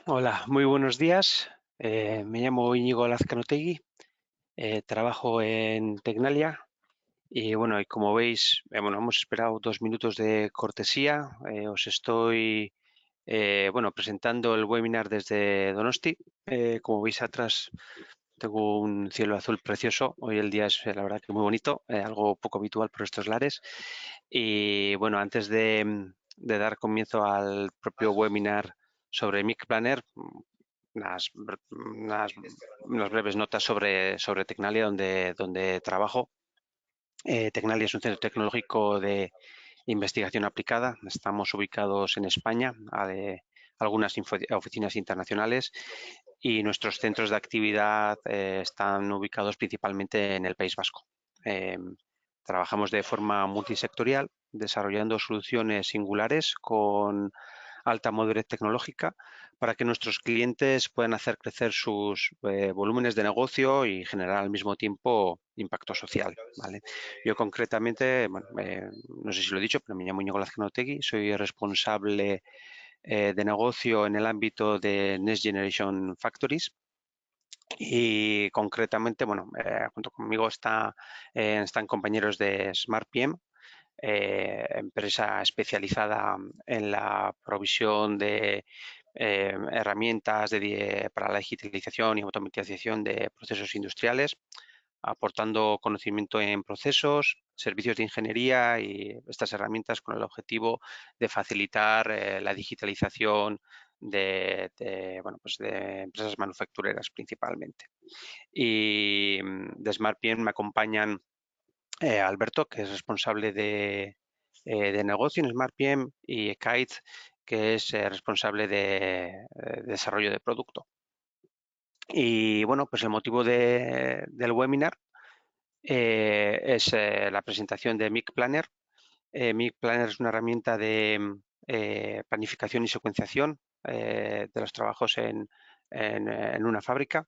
Hola, muy buenos días. Me llamo Íñigo Lazcanotegui, trabajo en Tecnalia y como veis, hemos esperado 2 minutos de cortesía. Os estoy presentando el webinar desde Donosti. Como veis atrás tengo un cielo azul precioso. Hoy el día es la verdad que muy bonito, algo poco habitual por estos lares. Y bueno, antes de dar comienzo al propio webinar sobre Mic Planner, unas breves notas sobre Tecnalia, donde trabajo. Tecnalia es un centro tecnológico de investigación aplicada. Estamos ubicados en España, algunas oficinas internacionales y nuestros centros de actividad están ubicados principalmente en el País Vasco. Eh, Trabajamos de forma multisectorial, desarrollando soluciones singulares con alta madurez tecnológica para que nuestros clientes puedan hacer crecer sus volúmenes de negocio y generar al mismo tiempo impacto social, ¿vale? Yo concretamente, no sé si lo he dicho, pero me llamo Íñigo Lazcanotegui, soy responsable de negocio en el ámbito de Next Generation Factories. Y concretamente, junto conmigo están compañeros de SmartPM, empresa especializada en la provisión de herramientas para la digitalización y automatización de procesos industriales, aportando conocimiento en procesos, servicios de ingeniería y estas herramientas con el objetivo de facilitar la digitalización de empresas manufactureras principalmente. Y de SmartPM me acompañan Alberto, que es responsable de negocio en SmartPM, y Kite, que es responsable de desarrollo de producto. Y bueno, pues el motivo del webinar es la presentación de Mic Planner. Mic Planner es una herramienta de planificación y secuenciación de los trabajos en una fábrica.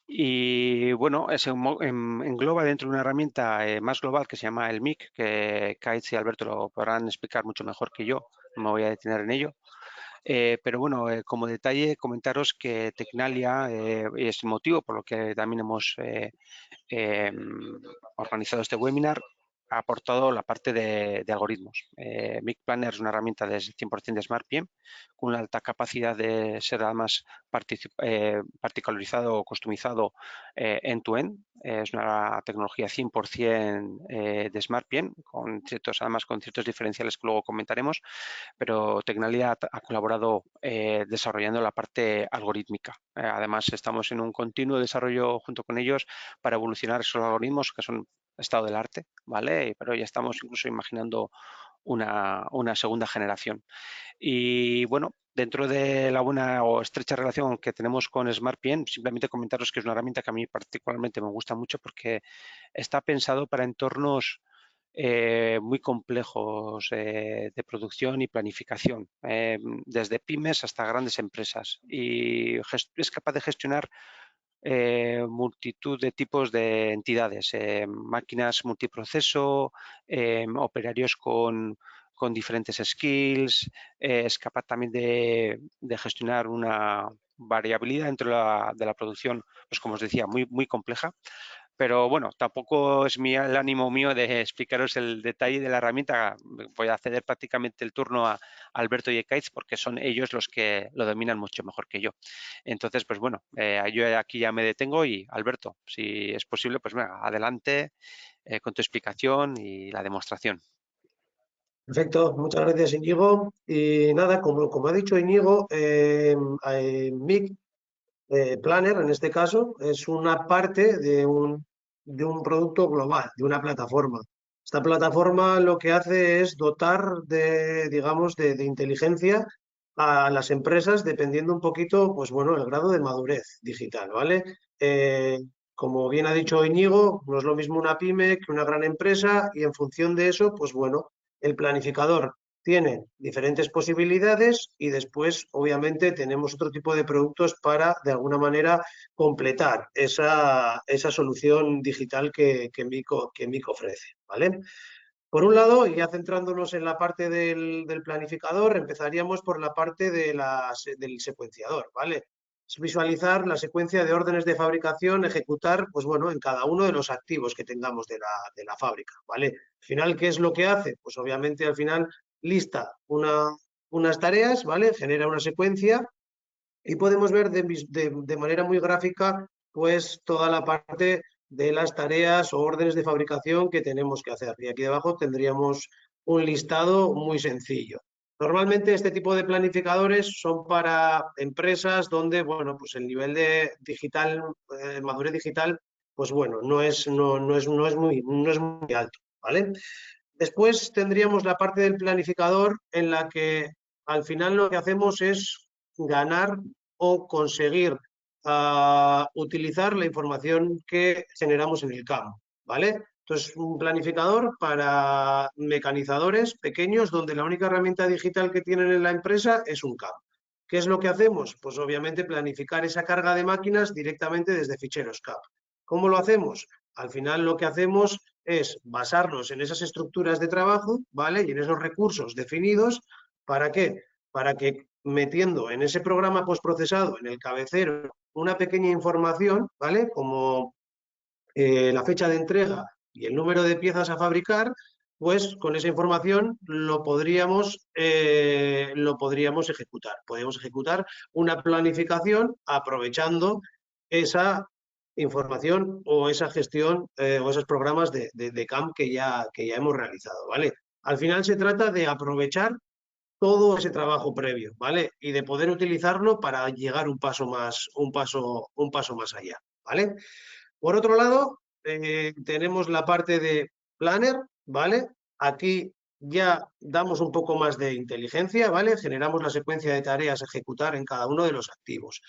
Y bueno, engloba dentro de una herramienta más global que se llama el MIC, que Kaitz y Alberto lo podrán explicar mucho mejor que yo, no me voy a detener en ello. Pero bueno, como detalle, comentaros que Tecnalia es el motivo por lo que también hemos eh, organizado este webinar, ha aportado la parte de algoritmos. Mic Planner es una herramienta de 100% de SmartPM con una alta capacidad de ser además particularizado o customizado end-to-end. Es una tecnología 100% de SmartPM, además con ciertos diferenciales que luego comentaremos, pero Tecnalia ha colaborado desarrollando la parte algorítmica. Además, estamos en un continuo desarrollo junto con ellos para evolucionar esos algoritmos que son estado del arte, ¿vale? Pero ya estamos incluso imaginando una segunda generación. Y bueno, dentro de la buena o estrecha relación que tenemos con SmartPM, simplemente comentaros que es una herramienta que a mí particularmente me gusta mucho porque está pensado para entornos muy complejos de producción y planificación, desde pymes hasta grandes empresas, y es capaz de gestionar multitud de tipos de entidades, máquinas multiproceso, operarios con diferentes skills, es capaz también de gestionar una variabilidad dentro de la producción, pues como os decía, muy, muy compleja. Pero bueno, tampoco es el ánimo mío de explicaros el detalle de la herramienta. Voy a ceder prácticamente el turno a Alberto y Ekaitz porque son ellos los que lo dominan mucho mejor que yo. Entonces, pues bueno, yo aquí ya me detengo y Alberto, si es posible, pues venga, adelante con tu explicación y la demostración. Perfecto, muchas gracias Íñigo. Y nada, como ha dicho Íñigo, Mic Planner en este caso es una parte de un producto global, de una plataforma. Esta plataforma lo que hace es dotar digamos, de inteligencia a las empresas dependiendo un poquito, pues bueno, el grado de madurez digital, ¿vale? Eh, Como bien ha dicho Íñigo, no es lo mismo una pyme que una gran empresa y en función de eso, pues bueno, el planificador tiene diferentes posibilidades y después, obviamente, tenemos otro tipo de productos para, de alguna manera, completar esa solución digital que Mico ofrece, ¿vale? Por un lado, y ya centrándonos en la parte del planificador, empezaríamos por la parte del secuenciador, ¿vale? Es visualizar la secuencia de órdenes de fabricación, ejecutar, pues bueno, en cada uno de los activos que tengamos de la fábrica, ¿vale? Al final, ¿qué es lo que hace? Pues obviamente al final lista unas tareas, ¿vale? Genera una secuencia y podemos ver de manera muy gráfica pues toda la parte de las tareas o órdenes de fabricación que tenemos que hacer. Y aquí debajo tendríamos un listado muy sencillo. Normalmente este tipo de planificadores son para empresas donde, bueno, pues el nivel de digital, madurez digital, pues bueno, no es muy alto, ¿vale? Después tendríamos la parte del planificador en la que al final lo que hacemos es ganar o conseguir utilizar la información que generamos en el campo, ¿vale? Entonces, un planificador para mecanizadores pequeños donde la única herramienta digital que tienen en la empresa es un CAM. ¿Qué es lo que hacemos? Pues obviamente planificar esa carga de máquinas directamente desde ficheros CAP. ¿Cómo lo hacemos? Al final lo que hacemos es basarnos en esas estructuras de trabajo, ¿vale? Y en esos recursos definidos, ¿para qué? Para que metiendo en ese programa postprocesado, en el cabecero, una pequeña información, ¿vale? Como la fecha de entrega y el número de piezas a fabricar, pues con esa información lo podríamos ejecutar. Podríamos ejecutar una planificación aprovechando esa información o esa gestión o esos programas de CAM que ya hemos realizado, ¿vale? Al final se trata de aprovechar todo ese trabajo previo, ¿vale? Y de poder utilizarlo para llegar un paso más allá, ¿vale? Por otro lado, tenemos la parte de planner, ¿vale? Aquí ya damos un poco más de inteligencia, ¿vale? Generamos la secuencia de tareas a ejecutar en cada uno de los activos.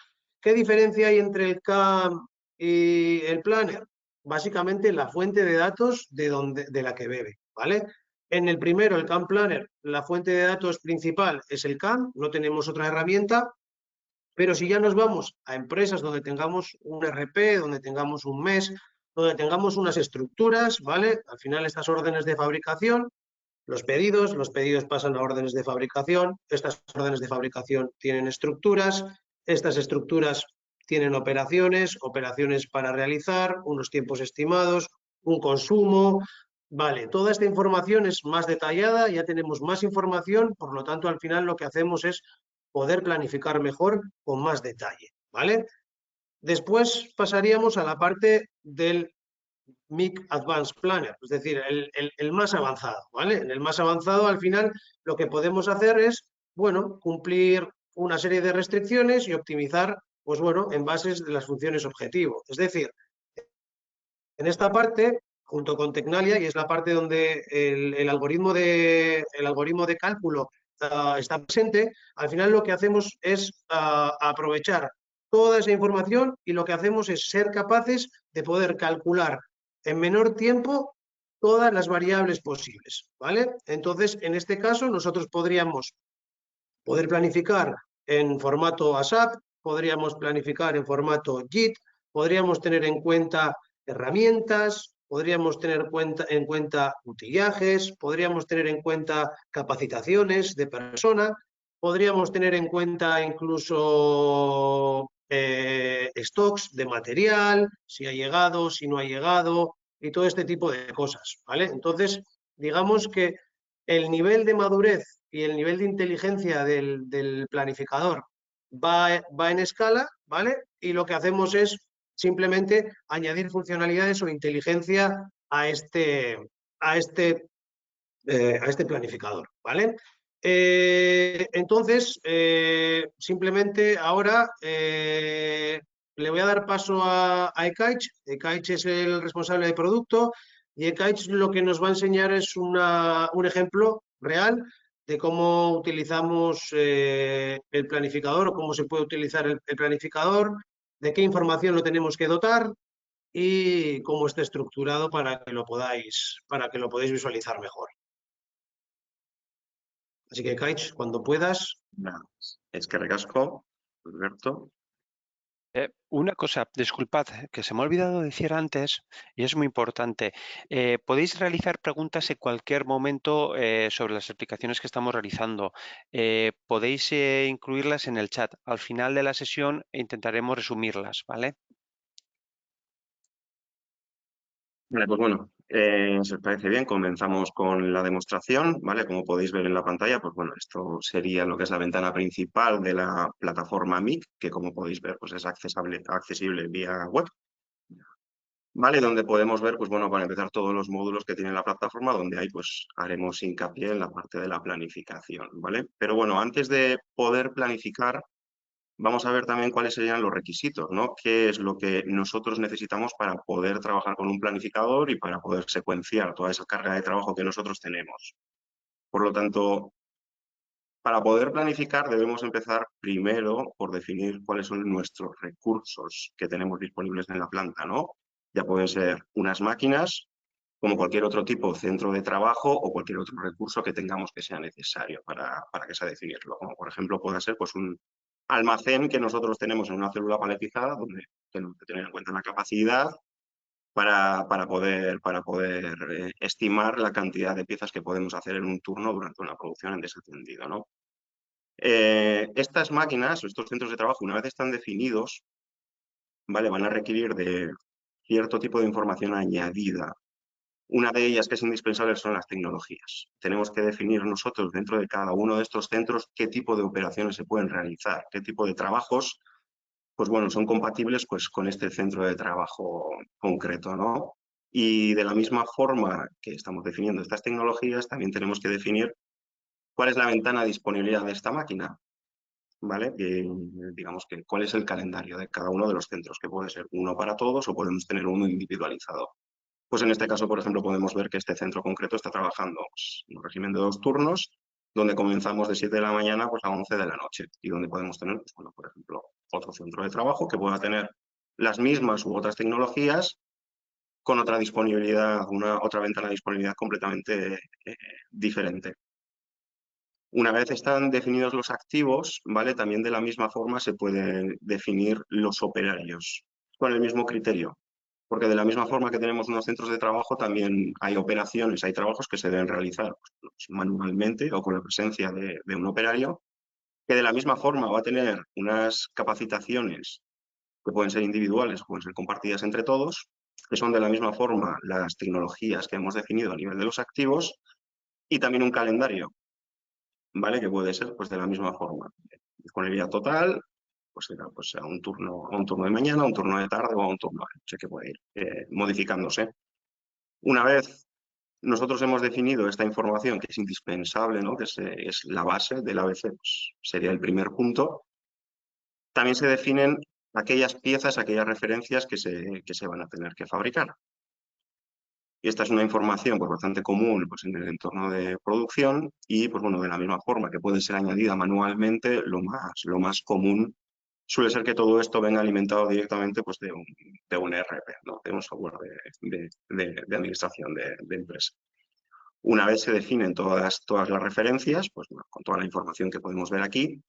¿Qué diferencia hay entre el CAM y el planner? Básicamente la fuente de datos de la que bebe, ¿vale? En el primero, el CAM Planner, la fuente de datos principal es el CAM, no tenemos otra herramienta, pero si ya nos vamos a empresas donde tengamos un RP, donde tengamos un MES, donde tengamos unas estructuras, ¿vale? Al final estas órdenes de fabricación, los pedidos pasan a órdenes de fabricación, estas órdenes de fabricación tienen estructuras, estas estructuras tienen operaciones para realizar, unos tiempos estimados, un consumo, vale, toda esta información es más detallada, ya tenemos más información, por lo tanto al final lo que hacemos es poder planificar mejor con más detalle, ¿vale? Después pasaríamos a la parte del MIC Advanced Planner, es decir, el más avanzado, ¿vale? En el más avanzado, al final, lo que podemos hacer es, bueno, cumplir una serie de restricciones y optimizar, pues bueno, en bases de las funciones objetivo. Es decir, en esta parte, junto con Tecnalia, y es la parte donde el algoritmo de cálculo está presente, al final lo que hacemos es aprovechar toda esa información y lo que hacemos es ser capaces de poder calcular en menor tiempo todas las variables posibles, ¿vale? Entonces, en este caso, nosotros podríamos poder planificar en formato ASAP, podríamos planificar en formato JIT, podríamos tener en cuenta herramientas, podríamos tener en cuenta utillajes, podríamos tener en cuenta capacitaciones de persona, podríamos tener en cuenta incluso stocks de material, si ha llegado, si no ha llegado, y todo este tipo de cosas, ¿vale? Entonces, digamos que el nivel de madurez y el nivel de inteligencia del planificador va en escala, ¿vale? Y lo que hacemos es simplemente añadir funcionalidades o inteligencia a este, a este planificador, ¿vale? Entonces, simplemente ahora le voy a dar paso a Ekaich. Ekaich es el responsable de producto y Ekaich lo que nos va a enseñar es un ejemplo real de cómo utilizamos el planificador o cómo se puede utilizar el planificador, de qué información lo tenemos que dotar y cómo está estructurado para que lo podáis visualizar mejor. Así que, Kaich, cuando puedas. Nada, eskerrik asko, Alberto. Una cosa, disculpad, que se me ha olvidado decir antes, y es muy importante. Podéis realizar preguntas en cualquier momento sobre las explicaciones que estamos realizando. Podéis incluirlas en el chat. Al final de la sesión intentaremos resumirlas, ¿vale? Vale, pues bueno, si os parece bien, comenzamos con la demostración, ¿vale? Como podéis ver en la pantalla, pues bueno, esto sería lo que es la ventana principal de la plataforma MIC, que como podéis ver, pues es accesible vía web, ¿vale? Donde podemos ver, pues bueno, para empezar todos los módulos que tiene la plataforma, donde ahí pues haremos hincapié en la parte de la planificación, ¿vale? Pero bueno, antes de poder planificar, vamos a ver también cuáles serían los requisitos, ¿no? ¿Qué es lo que nosotros necesitamos para poder trabajar con un planificador y para poder secuenciar toda esa carga de trabajo que nosotros tenemos? Por lo tanto, para poder planificar debemos empezar primero por definir cuáles son nuestros recursos que tenemos disponibles en la planta, ¿no? Ya pueden ser unas máquinas, como cualquier otro tipo de centro de trabajo o cualquier otro recurso que tengamos que sea necesario para que sea definirlo. Como por ejemplo puede ser pues, un almacén que nosotros tenemos en una célula paletizada donde tenemos que tener en cuenta la capacidad para poder estimar la cantidad de piezas que podemos hacer en un turno durante una producción en desatendido, ¿no? Estas máquinas o estos centros de trabajo, una vez están definidos, ¿vale? Van a requerir de cierto tipo de información añadida. Una de ellas que es indispensable son las tecnologías. Tenemos que definir nosotros dentro de cada uno de estos centros qué tipo de operaciones se pueden realizar, qué tipo de trabajos, pues bueno, son compatibles pues con este centro de trabajo concreto, ¿no? Y de la misma forma que estamos definiendo estas tecnologías, también tenemos que definir cuál es la ventana de disponibilidad de esta máquina, ¿vale? Digamos que cuál es el calendario de cada uno de los centros, que puede ser uno para todos o podemos tener uno individualizado. Pues en este caso, por ejemplo, podemos ver que este centro concreto está trabajando pues, en un régimen de 2 turnos, donde comenzamos de 7 de la mañana pues, a 11 de la noche y donde podemos tener, pues, bueno, por ejemplo, otro centro de trabajo que pueda tener las mismas u otras tecnologías con otra disponibilidad, otra ventana de disponibilidad completamente diferente. Una vez están definidos los activos, ¿vale? También de la misma forma se pueden definir los operarios con el mismo criterio. Porque de la misma forma que tenemos unos centros de trabajo, también hay operaciones, hay trabajos que se deben realizar pues, manualmente o con la presencia de un operario, que de la misma forma va a tener unas capacitaciones que pueden ser individuales o pueden ser compartidas entre todos, que son de la misma forma las tecnologías que hemos definido a nivel de los activos y también un calendario, ¿vale? Que puede ser pues, de la misma forma. Disponibilidad total, pues será pues, a un turno de mañana, a un turno de tarde o a un turno de noche que puede ir modificándose. Una vez nosotros hemos definido esta información que es indispensable, ¿no? Que es la base del ABC, pues sería el primer punto, también se definen aquellas piezas, aquellas referencias que se van a tener que fabricar. Y esta es una información pues, bastante común pues, en el entorno de producción y pues, bueno, de la misma forma que puede ser añadida manualmente, lo más común suele ser que todo esto venga alimentado directamente pues, de un ERP, ¿no? De un software de administración de empresa. Una vez se definen todas las referencias, pues bueno, con toda la información que podemos ver aquí,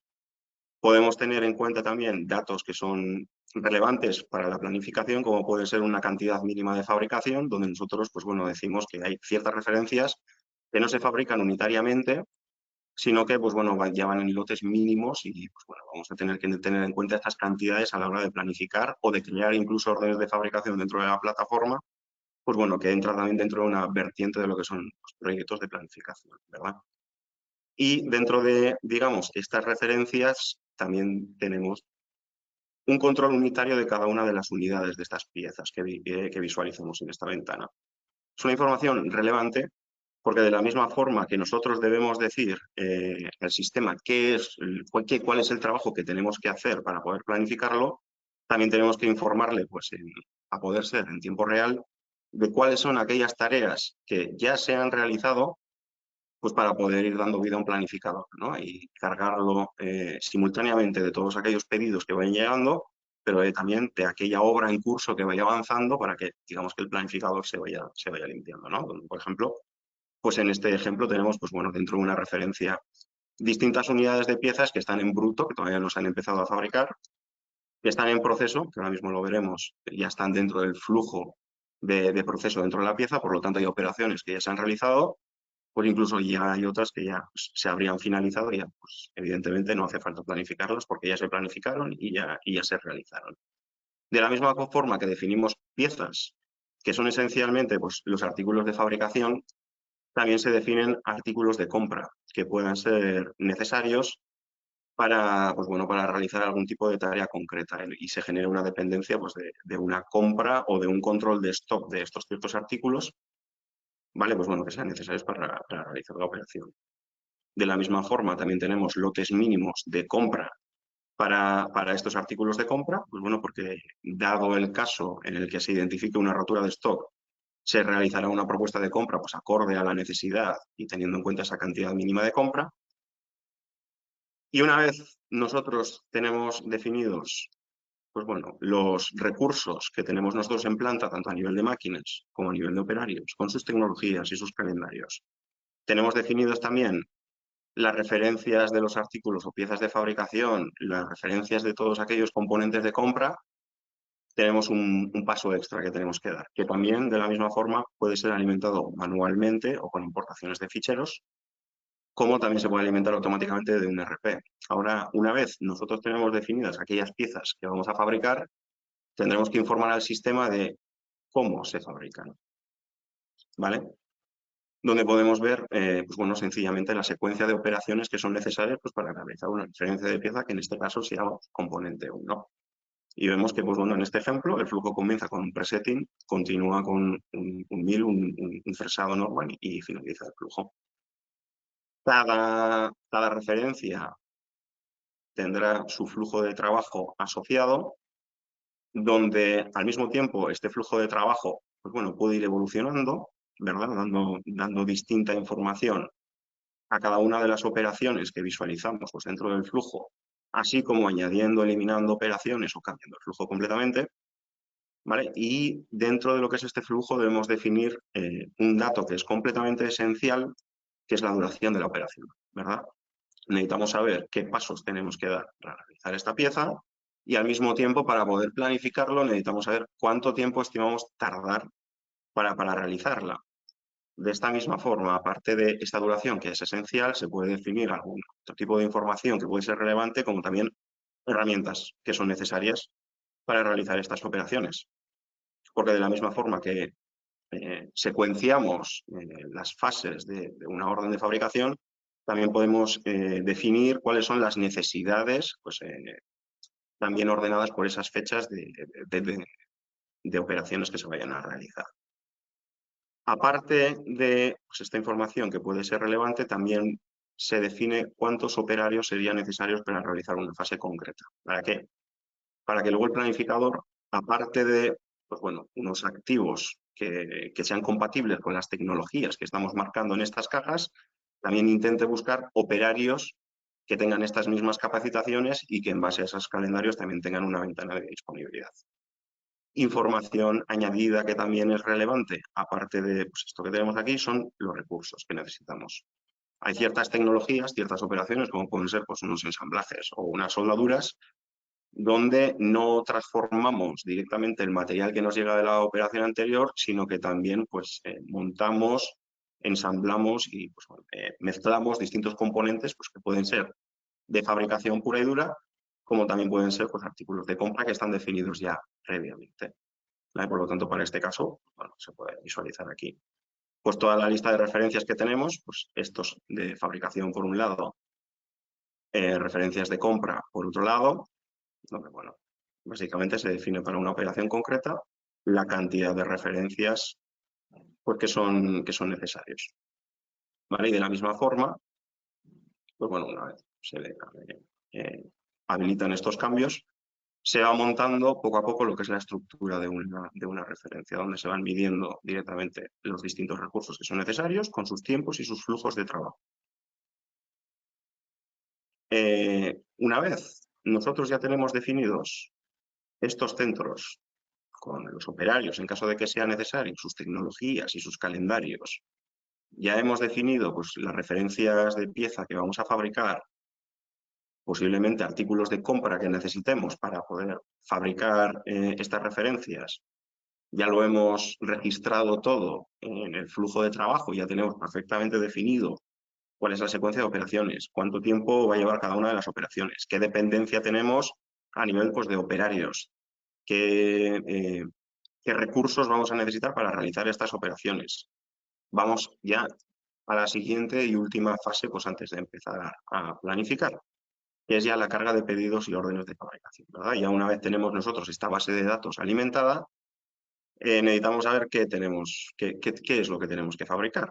podemos tener en cuenta también datos que son relevantes para la planificación, como puede ser una cantidad mínima de fabricación, donde nosotros pues bueno, decimos que hay ciertas referencias que no se fabrican unitariamente, sino que pues bueno, ya van en lotes mínimos y pues bueno, vamos a tener que tener en cuenta estas cantidades a la hora de planificar o de crear incluso órdenes de fabricación dentro de la plataforma, pues bueno, que entra también dentro de una vertiente de lo que son los proyectos de planificación, ¿verdad? Y dentro de, digamos, estas referencias también tenemos un control unitario de cada una de las unidades de estas piezas que visualizamos en esta ventana. Es una información relevante porque de la misma forma que nosotros debemos decir al sistema cuál es el trabajo que tenemos que hacer para poder planificarlo, también tenemos que informarle, pues, a poder ser en tiempo real, de cuáles son aquellas tareas que ya se han realizado pues para poder ir dando vida a un planificador, ¿no? Y cargarlo simultáneamente de todos aquellos pedidos que vayan llegando, pero también de aquella obra en curso que vaya avanzando para que, digamos, que el planificador se vaya limpiando, ¿no? Por ejemplo, pues en este ejemplo tenemos, pues bueno, dentro de una referencia distintas unidades de piezas que están en bruto, que todavía no se han empezado a fabricar, que están en proceso, que ahora mismo lo veremos, ya están dentro del flujo de proceso dentro de la pieza, por lo tanto hay operaciones que ya se han realizado, pues incluso ya hay otras que ya se habrían finalizado y ya, pues, evidentemente no hace falta planificarlas porque ya se planificaron y ya se realizaron. De la misma forma que definimos piezas, que son esencialmente pues, los artículos de fabricación, también se definen artículos de compra que puedan ser necesarios para, pues bueno, para realizar algún tipo de tarea concreta y se genera una dependencia pues, de una compra o de un control de stock de estos ciertos artículos, ¿vale? Pues bueno, que sean necesarios para realizar la operación. De la misma forma, también tenemos lotes mínimos de compra para estos artículos de compra, pues bueno, porque dado el caso en el que se identifique una rotura de stock, se realizará una propuesta de compra pues acorde a la necesidad y teniendo en cuenta esa cantidad mínima de compra. Y una vez nosotros tenemos definidos pues bueno, los recursos que tenemos nosotros en planta, tanto a nivel de máquinas como a nivel de operarios, con sus tecnologías y sus calendarios, tenemos definidos también las referencias de los artículos o piezas de fabricación, las referencias de todos aquellos componentes de compra, tenemos un paso extra que tenemos que dar, que también de la misma forma puede ser alimentado manualmente o con importaciones de ficheros, como también se puede alimentar automáticamente de un RP. Ahora, una vez nosotros tenemos definidas aquellas piezas que vamos a fabricar, tendremos que informar al sistema de cómo se fabrican, ¿vale? Donde podemos ver, pues bueno, sencillamente la secuencia de operaciones que son necesarias pues, para realizar una referencia de pieza que en este caso sea componente 1. Y vemos que, pues bueno, en este ejemplo el flujo comienza con un presetting, continúa con un mill, un fresado normal y finaliza el flujo. Cada referencia tendrá su flujo de trabajo asociado, donde al mismo tiempo este flujo de trabajo pues bueno, puede ir evolucionando, ¿verdad? Dando distinta información a cada una de las operaciones que visualizamos pues, dentro del flujo, así como añadiendo, eliminando operaciones o cambiando el flujo completamente, ¿vale? Y dentro de lo que es este flujo debemos definir un dato que es completamente esencial, que es la duración de la operación, ¿verdad? Necesitamos saber qué pasos tenemos que dar para realizar esta pieza y al mismo tiempo para poder planificarlo necesitamos saber cuánto tiempo estimamos tardar para realizarla. De esta misma forma, aparte de esta duración que es esencial, se puede definir algún otro tipo de información que puede ser relevante, como también herramientas que son necesarias para realizar estas operaciones. Porque de la misma forma que secuenciamos las fases de una orden de fabricación, también podemos definir cuáles son las necesidades pues, también ordenadas por esas fechas de operaciones que se vayan a realizar. Aparte de pues, esta información que puede ser relevante, también se define cuántos operarios serían necesarios para realizar una fase concreta. ¿Para qué? Para que luego el planificador, aparte de pues, bueno, unos activos que sean compatibles con las tecnologías que estamos marcando en estas cajas, también intente buscar operarios que tengan estas mismas capacitaciones y que en base a esos calendarios también tengan una ventana de disponibilidad. Información añadida que también es relevante, aparte de pues, esto que tenemos aquí, son los recursos que necesitamos. Hay ciertas tecnologías, ciertas operaciones, como pueden ser pues, unos ensamblajes o unas soldaduras, donde no transformamos directamente el material que nos llega de la operación anterior, sino que también pues, montamos, ensamblamos y pues, mezclamos distintos componentes pues, que pueden ser de fabricación pura y dura, como también pueden ser pues, artículos de compra que están definidos ya previamente. ¿Vale? Por lo tanto, para este caso, bueno, se puede visualizar aquí. Pues toda la lista de referencias que tenemos, pues estos de fabricación por un lado, referencias de compra por otro lado, donde, bueno, básicamente se define para una operación concreta la cantidad de referencias pues, que son necesarios. ¿Vale? Y de la misma forma, pues bueno, una vez se habilitan estos cambios, se va montando poco a poco lo que es la estructura de una referencia, donde se van midiendo directamente los distintos recursos que son necesarios con sus tiempos y sus flujos de trabajo. Una vez nosotros ya tenemos definidos estos centros con los operarios, en caso de que sea necesario, sus tecnologías y sus calendarios, ya hemos definido pues, las referencias de pieza que vamos a fabricar posiblemente artículos de compra que necesitemos para poder fabricar estas referencias. Ya lo hemos registrado todo en el flujo de trabajo, ya tenemos perfectamente definido cuál es la secuencia de operaciones, cuánto tiempo va a llevar cada una de las operaciones, qué dependencia tenemos a nivel pues, de operarios, qué recursos vamos a necesitar para realizar estas operaciones. Vamos ya a la siguiente y última fase pues, antes de empezar a planificar, que es ya la carga de pedidos y órdenes de fabricación, ¿verdad? Ya una vez tenemos nosotros esta base de datos alimentada, necesitamos saber qué es lo que tenemos que fabricar.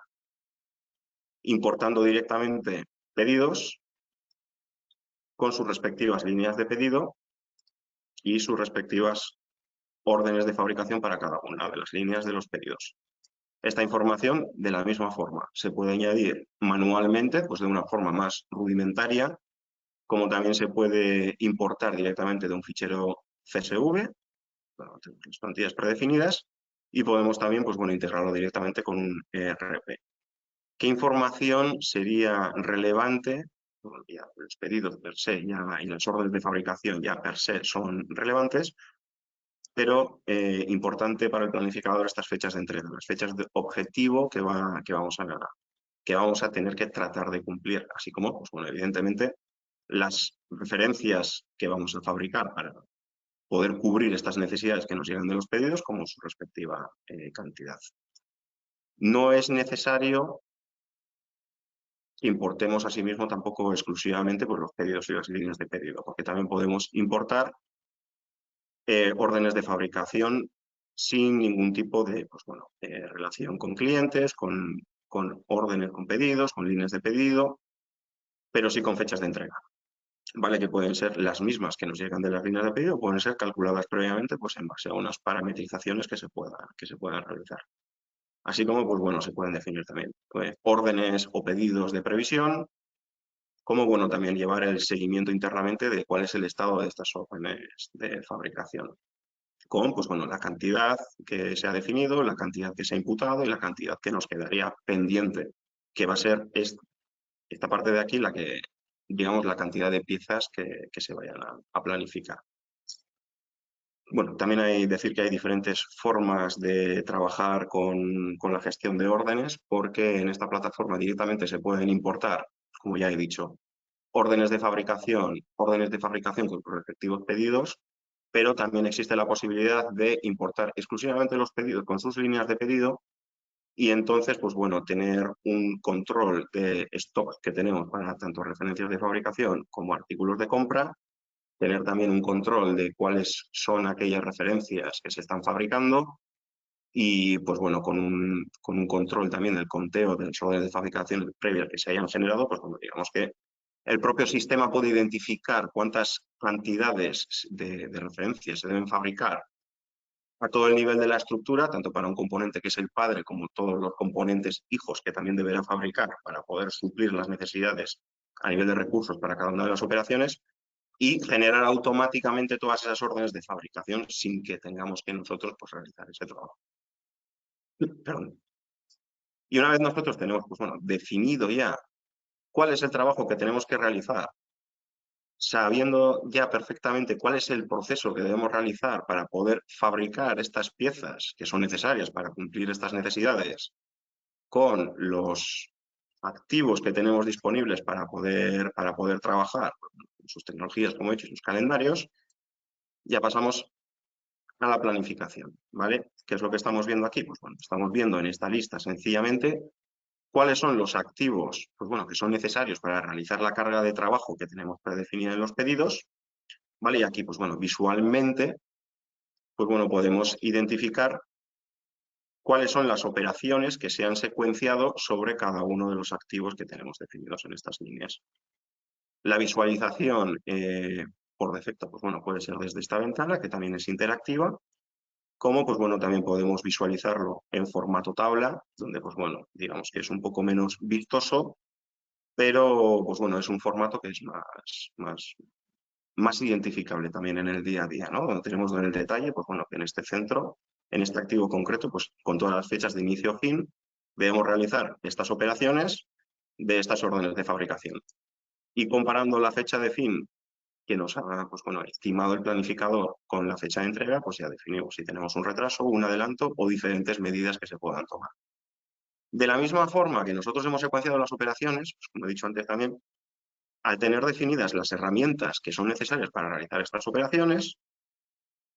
Importando directamente pedidos con sus respectivas líneas de pedido y sus respectivas órdenes de fabricación para cada una de las líneas de los pedidos. Esta información, de la misma forma, se puede añadir manualmente, pues de una forma más rudimentaria, como también se puede importar directamente de un fichero CSV, bueno, las plantillas predefinidas, y podemos también pues, bueno, integrarlo directamente con un ERP. ¿Qué información sería relevante? Bueno, ya los pedidos per se ya, y las órdenes de fabricación ya per se son relevantes, pero importante para el planificador estas fechas de entrega, las fechas de objetivo que vamos a tener que tratar de cumplir, así como, pues, bueno, evidentemente, las referencias que vamos a fabricar para poder cubrir estas necesidades que nos llegan de los pedidos como su respectiva cantidad. No es necesario que importemos asimismo tampoco exclusivamente por los pedidos y las líneas de pedido, porque también podemos importar órdenes de fabricación sin ningún tipo de pues, bueno, relación con clientes, con órdenes, con pedidos, con líneas de pedido, pero sí con fechas de entrega. ¿Vale? Que pueden ser las mismas que nos llegan de las líneas de pedido, pueden ser calculadas previamente pues, en base a unas parametrizaciones que se puedan realizar. Así como, pues bueno, se pueden definir también pues, órdenes o pedidos de previsión, como bueno, también llevar el seguimiento internamente de cuál es el estado de estas órdenes de fabricación. Con, pues bueno, la cantidad que se ha definido, la cantidad que se ha imputado y la cantidad que nos quedaría pendiente, que va a ser esta parte de aquí la que, digamos, la cantidad de piezas que se vayan a planificar. Bueno, también hay decir que hay diferentes formas de trabajar con la gestión de órdenes, porque en esta plataforma directamente se pueden importar, como ya he dicho, órdenes de fabricación con los respectivos pedidos, pero también existe la posibilidad de importar exclusivamente los pedidos con sus líneas de pedido y entonces, pues bueno, tener un control de stock que tenemos para tanto referencias de fabricación como artículos de compra, tener también un control de cuáles son aquellas referencias que se están fabricando y, pues bueno, con un control también del conteo de las órdenes de fabricación previas que se hayan generado, pues bueno, digamos que el propio sistema puede identificar cuántas cantidades de referencias se deben fabricar a todo el nivel de la estructura, tanto para un componente que es el padre como todos los componentes hijos que también deberá fabricar para poder suplir las necesidades a nivel de recursos para cada una de las operaciones y generar automáticamente todas esas órdenes de fabricación sin que tengamos que nosotros pues, realizar ese trabajo. Perdón. Y una vez nosotros tenemos pues, bueno, definido ya cuál es el trabajo que tenemos que realizar, sabiendo ya perfectamente cuál es el proceso que debemos realizar para poder fabricar estas piezas que son necesarias para cumplir estas necesidades con los activos que tenemos disponibles para poder trabajar, sus tecnologías, como he dicho, y sus calendarios, ya pasamos a la planificación, ¿vale? ¿Qué es lo que estamos viendo aquí? Pues bueno, estamos viendo en esta lista sencillamente cuáles son los activos pues bueno, que son necesarios para realizar la carga de trabajo que tenemos predefinida en los pedidos, ¿vale? Y aquí, pues bueno, visualmente, pues bueno, podemos identificar cuáles son las operaciones que se han secuenciado sobre cada uno de los activos que tenemos definidos en estas líneas. La visualización por defecto, pues bueno, puede ser desde esta ventana, que también es interactiva, como pues bueno, también podemos visualizarlo en formato tabla, donde pues bueno, digamos que es un poco menos vistoso, pero pues bueno, es un formato que es más identificable también en el día a día, ¿no? Donde tenemos en el detalle, pues bueno, que en este centro, en este activo concreto, pues con todas las fechas de inicio a fin, debemos realizar estas operaciones de estas órdenes de fabricación. y comparando la fecha de fin que nos ha pues, bueno, estimado el planificador con la fecha de entrega, pues ya definimos si tenemos un retraso, un adelanto o diferentes medidas que se puedan tomar. De la misma forma que nosotros hemos secuenciado las operaciones, pues, como he dicho antes también, al tener definidas las herramientas que son necesarias para realizar estas operaciones,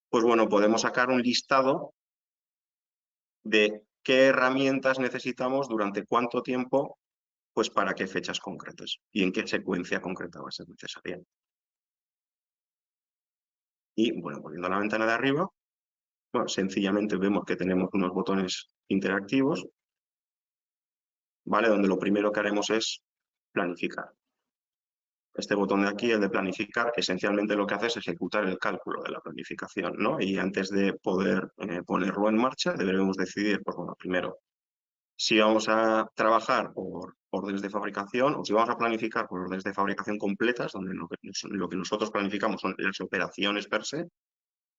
pues bueno, podemos sacar un listado de qué herramientas necesitamos durante cuánto tiempo, pues para qué fechas concretas y en qué secuencia concreta va a ser necesaria. Y bueno, volviendo a la ventana de arriba, bueno, sencillamente vemos que tenemos unos botones interactivos, ¿vale? Donde lo primero que haremos es planificar. Este botón de aquí, el de planificar, esencialmente lo que hace es ejecutar el cálculo de la planificación, ¿no? Y antes de poder ponerlo en marcha, deberemos decidir, pues bueno, primero, si vamos a trabajar por órdenes de fabricación o si vamos a planificar por órdenes de fabricación completas, donde lo que nosotros planificamos son las operaciones per se,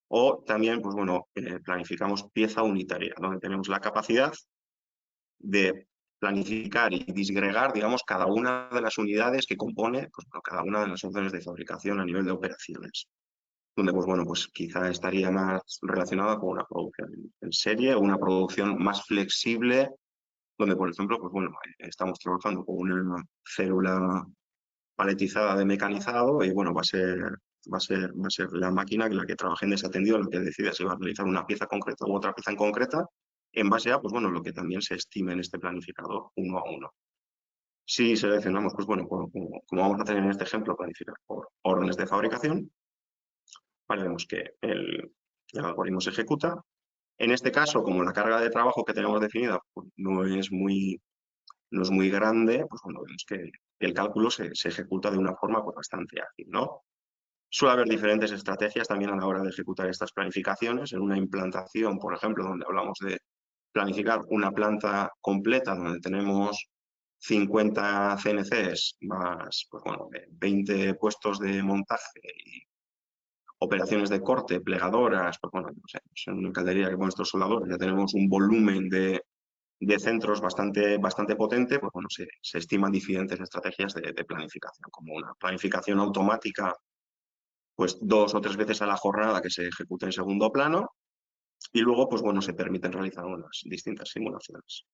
o también, pues bueno, planificamos pieza unitaria, donde tenemos la capacidad de planificar y disgregar, digamos, cada una de las unidades que compone pues, cada una de las órdenes de fabricación a nivel de operaciones. Donde, pues bueno, pues quizá estaría más relacionada con una producción en serie o una producción más flexible, donde, por ejemplo, pues bueno, estamos trabajando con una célula paletizada de mecanizado y, bueno, va a ser la máquina la que trabaje en desatendido, la que decida si va a realizar una pieza concreta u otra pieza en concreta, en base a, pues bueno, lo que también se estime en este planificador uno a uno. Si seleccionamos, pues bueno, como vamos a hacer en este ejemplo, planificar por órdenes de fabricación, vemos que el algoritmo se ejecuta. En este caso, como la carga de trabajo que tenemos definida pues, no es muy grande, pues bueno, vemos que el cálculo se ejecuta de una forma pues, bastante ágil, ¿no? Suele haber diferentes estrategias también a la hora de ejecutar estas planificaciones. En una implantación, por ejemplo, donde hablamos de planificar una planta completa, donde tenemos 50 CNCs más pues bueno, 20 puestos de montaje y operaciones de corte, plegadoras, pues bueno, no sé, en una caldería que con estos soldadores ya tenemos un volumen de centros bastante potente, pues bueno, se estiman diferentes estrategias de planificación, como una planificación automática, pues 2 o 3 veces a la jornada que se ejecute en segundo plano, y luego, pues bueno, se permiten realizar unas distintas simulaciones.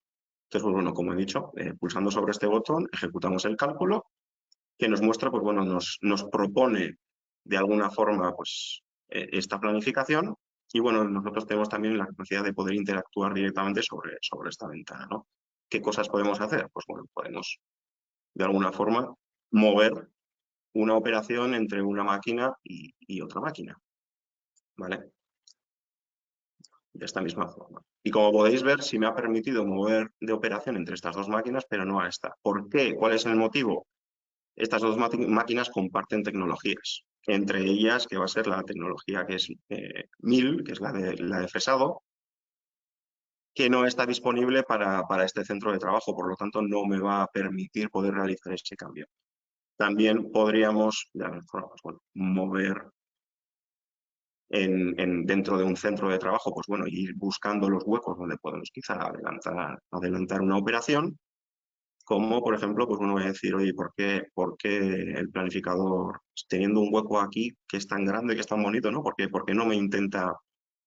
Entonces, pues bueno, como he dicho, pulsando sobre este botón, ejecutamos el cálculo, que nos muestra, pues bueno, nos propone de alguna forma, pues, esta planificación, y bueno, nosotros tenemos también la capacidad de poder interactuar directamente sobre esta ventana, ¿no? ¿Qué cosas podemos hacer? Pues bueno, podemos de alguna forma mover una operación entre una máquina y otra máquina, ¿vale? De esta misma forma. Y como podéis ver, sí me ha permitido mover de operación entre estas dos máquinas, pero no a esta. ¿Por qué? ¿Cuál es el motivo? Estas dos máquinas comparten tecnologías, entre ellas que va a ser la tecnología que es 1000, que es la de fresado, que no está disponible para este centro de trabajo, por lo tanto no me va a permitir poder realizar ese cambio. También podríamos, de alguna forma, pues, bueno, mover dentro de un centro de trabajo, pues bueno, ir buscando los huecos donde podemos quizá adelantar una operación, como por ejemplo, pues bueno, voy a decir, oye, ¿por qué el planificador, teniendo un hueco aquí que es tan grande, que es tan bonito, ¿no? ¿Por qué no me intenta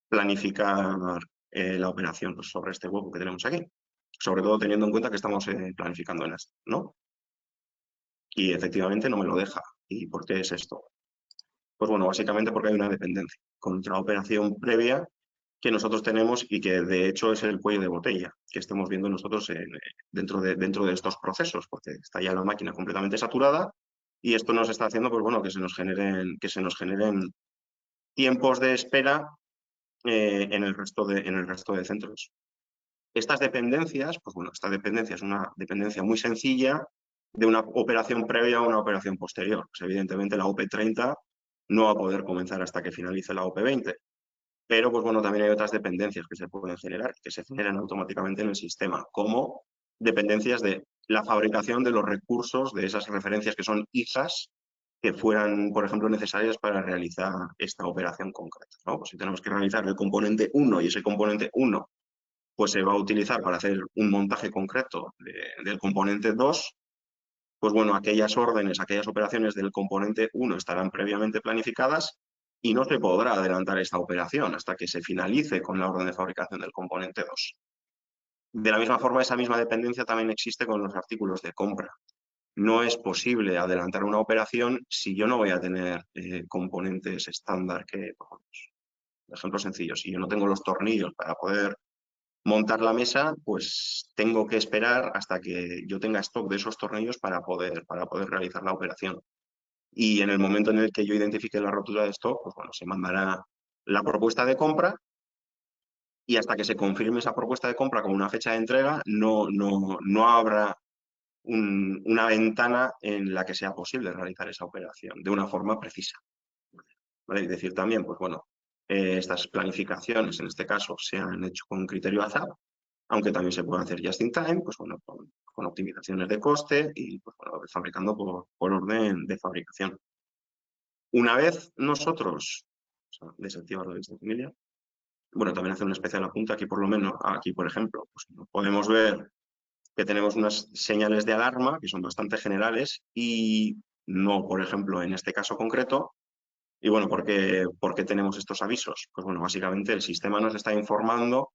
planificar la operación pues, sobre este hueco que tenemos aquí? Sobre todo teniendo en cuenta que estamos planificando en esto, ¿no? Y efectivamente no me lo deja. ¿Y por qué es esto? Pues bueno, básicamente porque hay una dependencia con otra operación previa que nosotros tenemos y que de hecho es el cuello de botella que estemos viendo nosotros dentro de estos procesos, porque está ya la máquina completamente saturada y esto nos está haciendo pues bueno, que se nos generen tiempos de espera en el resto de centros. Estas dependencias, pues bueno, esta dependencia es una dependencia muy sencilla de una operación previa a una operación posterior. Pues evidentemente la OP30 no va a poder comenzar hasta que finalice la OP20. Pero, pues bueno, también hay otras dependencias que se pueden generar, que se generan automáticamente en el sistema, como dependencias de la fabricación de los recursos, de esas referencias que son hijas, que fueran, por ejemplo, necesarias para realizar esta operación concreta, ¿no? Pues si tenemos que realizar el componente 1 y ese componente 1 pues se va a utilizar para hacer un montaje concreto del componente 2, pues bueno, aquellas órdenes, aquellas operaciones del componente 1 estarán previamente planificadas y no se podrá adelantar esta operación hasta que se finalice con la orden de fabricación del componente 2. De la misma forma, esa misma dependencia también existe con los artículos de compra. No es posible adelantar una operación si yo no voy a tener componentes estándar que, por ejemplo sencillo, si yo no tengo los tornillos para poder montar la mesa, pues tengo que esperar hasta que yo tenga stock de esos tornillos para poder realizar la operación. Y en el momento en el que yo identifique la rotura de stock, pues bueno, se mandará la propuesta de compra y hasta que se confirme esa propuesta de compra con una fecha de entrega, no habrá una ventana en la que sea posible realizar esa operación de una forma precisa. ¿Vale? Y decir también, pues bueno, estas planificaciones en este caso se han hecho con criterio azar, aunque también se puede hacer just in time, pues bueno, con optimizaciones de coste y pues bueno, fabricando por orden de fabricación. Una vez nosotros, o sea, desactivarlo de esta familia, bueno, también hacer un especial apunte aquí por lo menos, aquí por ejemplo, pues podemos ver que tenemos unas señales de alarma que son bastante generales y no, por ejemplo, en este caso concreto. Y bueno, ¿por qué tenemos estos avisos? Pues bueno, básicamente el sistema nos está informando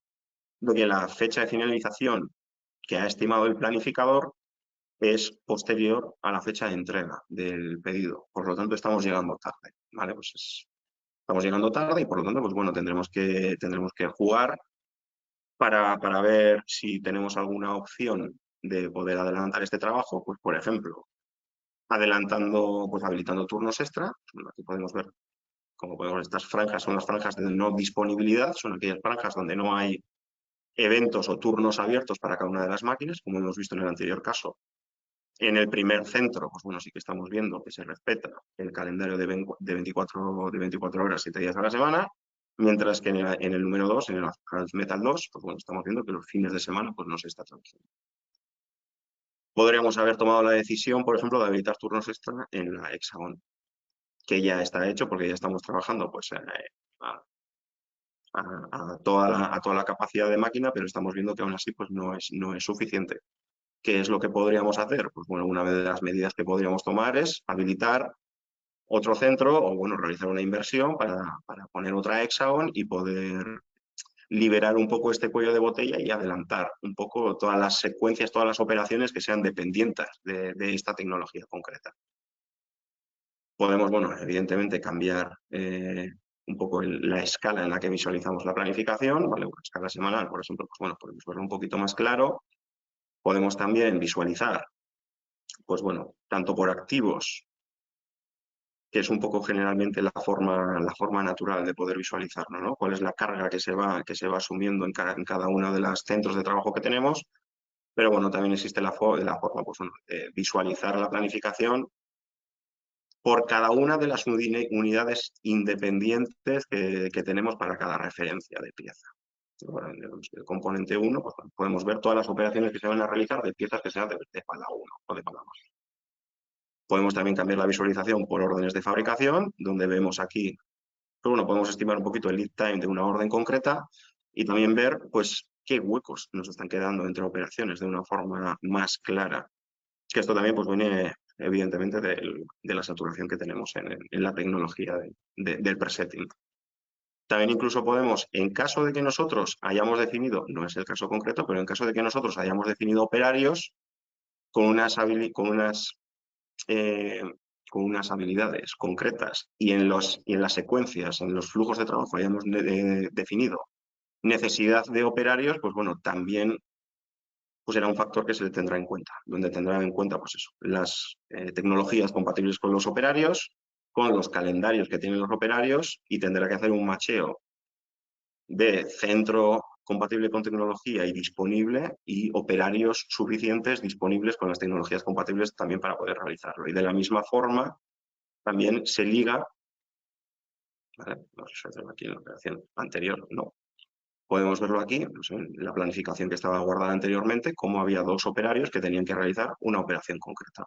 de que la fecha de finalización que ha estimado el planificador es posterior a la fecha de entrega del pedido. Por lo tanto, estamos llegando tarde, ¿vale? Pues estamos llegando tarde y por lo tanto, pues bueno, tendremos que jugar para ver si tenemos alguna opción de poder adelantar este trabajo, pues por ejemplo, habilitando turnos extra. Bueno, aquí podemos ver, como podemos ver, estas franjas son las franjas de no disponibilidad, son aquellas franjas donde no hay eventos o turnos abiertos para cada una de las máquinas, como hemos visto en el anterior caso. En el primer centro, pues bueno, sí que estamos viendo que se respeta el calendario de 24 horas, 7 días a la semana, mientras que en el número 2, en el Metal 2, pues bueno, estamos viendo que los fines de semana pues no se está trabajando. Podríamos haber tomado la decisión, por ejemplo, de habilitar turnos extra en la Hexagon, que ya está hecho porque ya estamos trabajando pues a toda la capacidad de máquina, pero estamos viendo que aún así pues no es suficiente. ¿Qué es lo que podríamos hacer? Pues bueno, una de las medidas que podríamos tomar es habilitar otro centro o bueno, realizar una inversión para poner otra Hexagon y poder liberar un poco este cuello de botella y adelantar un poco todas las secuencias, todas las operaciones que sean dependientes de esta tecnología concreta. Podemos, bueno, evidentemente cambiar un poco la escala en la que visualizamos la planificación, ¿vale? Una escala semanal, por ejemplo, pues bueno, podemos verlo un poquito más claro. Podemos también visualizar, pues bueno, tanto por activos, que es un poco generalmente la forma natural de poder visualizarlo, ¿no? Cuál es la carga que se va asumiendo en cada uno de los centros de trabajo que tenemos. Pero bueno, también existe la forma pues, bueno, de visualizar la planificación por cada una de las unidades independientes que tenemos para cada referencia de pieza. Bueno, en el componente 1 pues, podemos ver todas las operaciones que se van a realizar de piezas que sean de pala 1 o de pala 2. Podemos también cambiar la visualización por órdenes de fabricación, donde vemos aquí, pues bueno, podemos estimar un poquito el lead time de una orden concreta y también ver pues, qué huecos nos están quedando entre operaciones de una forma más clara. Que esto también pues, viene evidentemente de la saturación que tenemos en la tecnología del presetting. También incluso podemos, en caso de que nosotros hayamos definido, no es el caso concreto, pero en caso de que nosotros hayamos definido operarios con unas habilidades concretas y en las secuencias, en los flujos de trabajo hayamos definido necesidad de operarios, pues bueno, también pues será un factor que se le tendrá en cuenta, donde tendrán en cuenta pues eso, las tecnologías compatibles con los operarios, con los calendarios que tienen los operarios y tendrá que hacer un macheo de centro compatible con tecnología y disponible y operarios suficientes disponibles con las tecnologías compatibles también para poder realizarlo. Y de la misma forma también se liga, ¿vale? Vamos a hacerlo aquí en la operación anterior, no. Podemos verlo aquí, pues en la planificación que estaba guardada anteriormente, cómo había dos operarios que tenían que realizar una operación concreta.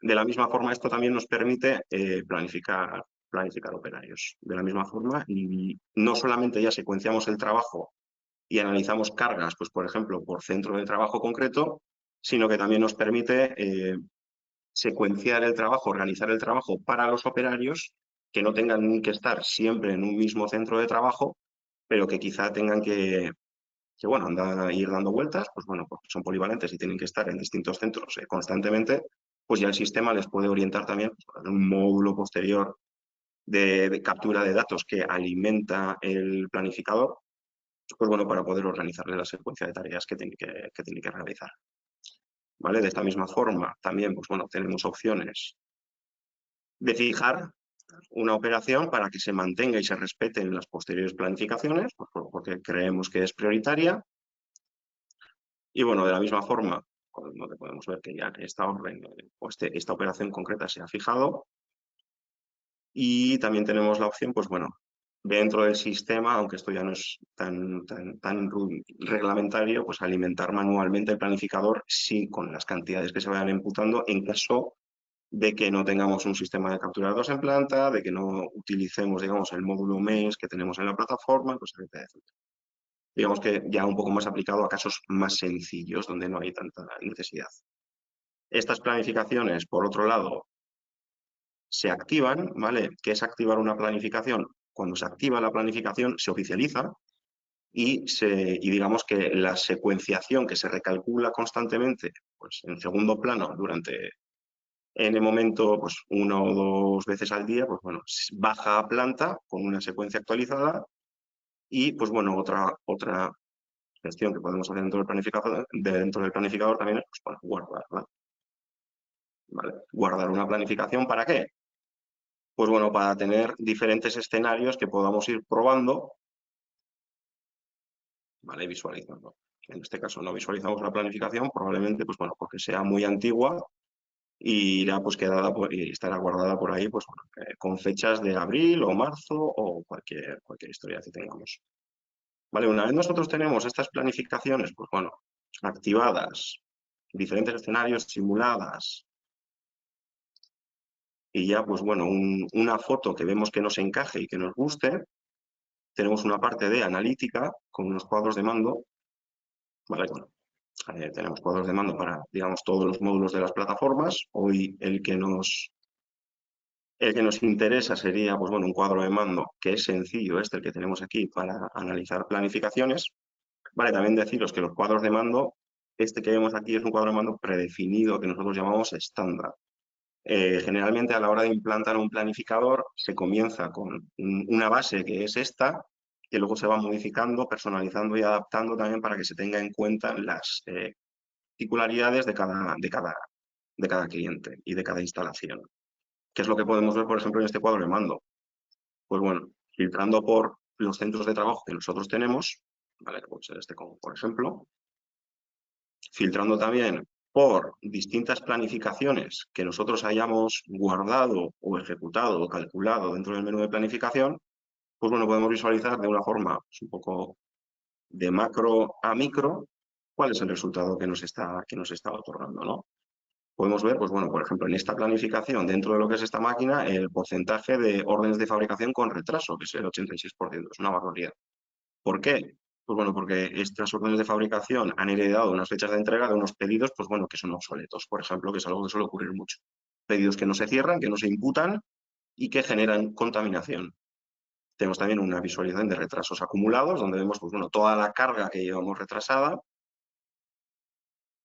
De la misma forma, esto también nos permite planificar operarios. De la misma forma, y no solamente ya secuenciamos el trabajo y analizamos cargas, pues por ejemplo, por centro de trabajo concreto, sino que también nos permite secuenciar el trabajo, organizar el trabajo para los operarios que no tengan que estar siempre en un mismo centro de trabajo, pero que quizá tengan que bueno, ir dando vueltas, pues bueno, porque son polivalentes y tienen que estar en distintos centros constantemente, pues ya el sistema les puede orientar también en un módulo posterior de captura de datos que alimenta el planificador, pues bueno, para poder organizarle la secuencia de tareas que tiene que realizar. ¿Vale? De esta misma forma, también, pues bueno, tenemos opciones de fijar una operación para que se mantenga y se respete en las posteriores planificaciones, pues porque creemos que es prioritaria. Y bueno, de la misma forma, donde podemos ver que ya esta orden o esta operación concreta se ha fijado. Y también tenemos la opción, pues bueno, dentro del sistema, aunque esto ya no es tan reglamentario, pues alimentar manualmente el planificador sí con las cantidades que se vayan imputando en caso de que no tengamos un sistema de captura de datos en planta, de que no utilicemos, digamos, el módulo MES que tenemos en la plataforma, pues etcétera, etcétera. Digamos que ya un poco más aplicado a casos más sencillos, donde no hay tanta necesidad. Estas planificaciones, por otro lado, se activan, ¿vale? ¿Qué es activar una planificación? Cuando se activa la planificación, se oficializa y digamos que la secuenciación que se recalcula constantemente, pues en segundo plano durante en el momento, pues 1 o 2 veces al día, pues bueno, baja a planta con una secuencia actualizada y pues bueno, otra gestión que podemos hacer dentro del planificador también es pues, guardarla. ¿Vale? Guardar una planificación, ¿para qué? Pues bueno, para tener diferentes escenarios que podamos ir probando, ¿vale? Visualizando. En este caso no visualizamos la planificación, probablemente, pues bueno, porque sea muy antigua y irá pues y estará guardada por ahí, pues bueno, con fechas de abril o marzo o cualquier historia que tengamos. Vale, una vez nosotros tenemos estas planificaciones, pues bueno, activadas, diferentes escenarios simuladas, y ya, pues bueno, una foto que vemos que nos encaje y que nos guste, tenemos una parte de analítica con unos cuadros de mando, ¿vale? Bueno, tenemos cuadros de mando para, digamos, todos los módulos de las plataformas. Hoy el que nos interesa sería, pues bueno, un cuadro de mando que es sencillo, el que tenemos aquí para analizar planificaciones. Vale, también deciros que los cuadros de mando, este que vemos aquí es un cuadro de mando predefinido que nosotros llamamos estándar. Generalmente a la hora de implantar un planificador se comienza con una base que es esta, que luego se va modificando, personalizando y adaptando también para que se tenga en cuenta las particularidades de cada cliente y de cada instalación. ¿Qué es lo que podemos ver, por ejemplo, en este cuadro de mando? Pues bueno, filtrando por los centros de trabajo que nosotros tenemos, ¿vale? Puede ser este como por ejemplo, filtrando también por distintas planificaciones que nosotros hayamos guardado o ejecutado o calculado dentro del menú de planificación, pues bueno, podemos visualizar de una forma un poco de macro a micro cuál es el resultado que nos está otorgando, ¿no? Podemos ver, pues bueno, por ejemplo, en esta planificación, dentro de lo que es esta máquina, el porcentaje de órdenes de fabricación con retraso, que es el 86%, es una barbaridad. ¿Por qué? Pues bueno, porque estas órdenes de fabricación han heredado unas fechas de entrega de unos pedidos, pues bueno, que son obsoletos, por ejemplo, que es algo que suele ocurrir mucho. Pedidos que no se cierran, que no se imputan y que generan contaminación. Tenemos también una visualización de retrasos acumulados, donde vemos, pues bueno, toda la carga que llevamos retrasada.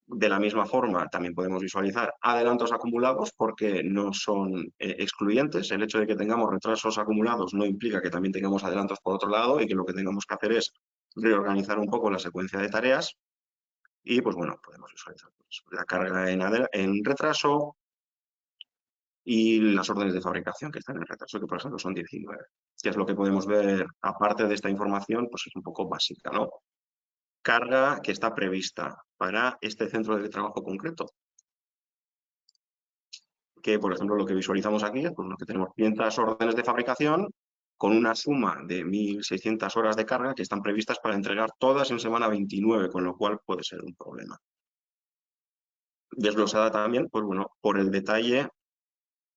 De la misma forma, también podemos visualizar adelantos acumulados porque no son excluyentes. El hecho de que tengamos retrasos acumulados no implica que también tengamos adelantos por otro lado y que lo que tengamos que hacer es reorganizar un poco la secuencia de tareas y, pues bueno, podemos visualizar pues, la carga en retraso y las órdenes de fabricación que están en retraso, que por ejemplo son 19. Que es lo que podemos ver, aparte de esta información, pues es un poco básica, ¿no? Carga que está prevista para este centro de trabajo concreto. Que, por ejemplo, lo que visualizamos aquí es pues, que tenemos 500 órdenes de fabricación con una suma de 1.600 horas de carga que están previstas para entregar todas en semana 29, con lo cual puede ser un problema. Desglosada también, pues bueno, por el detalle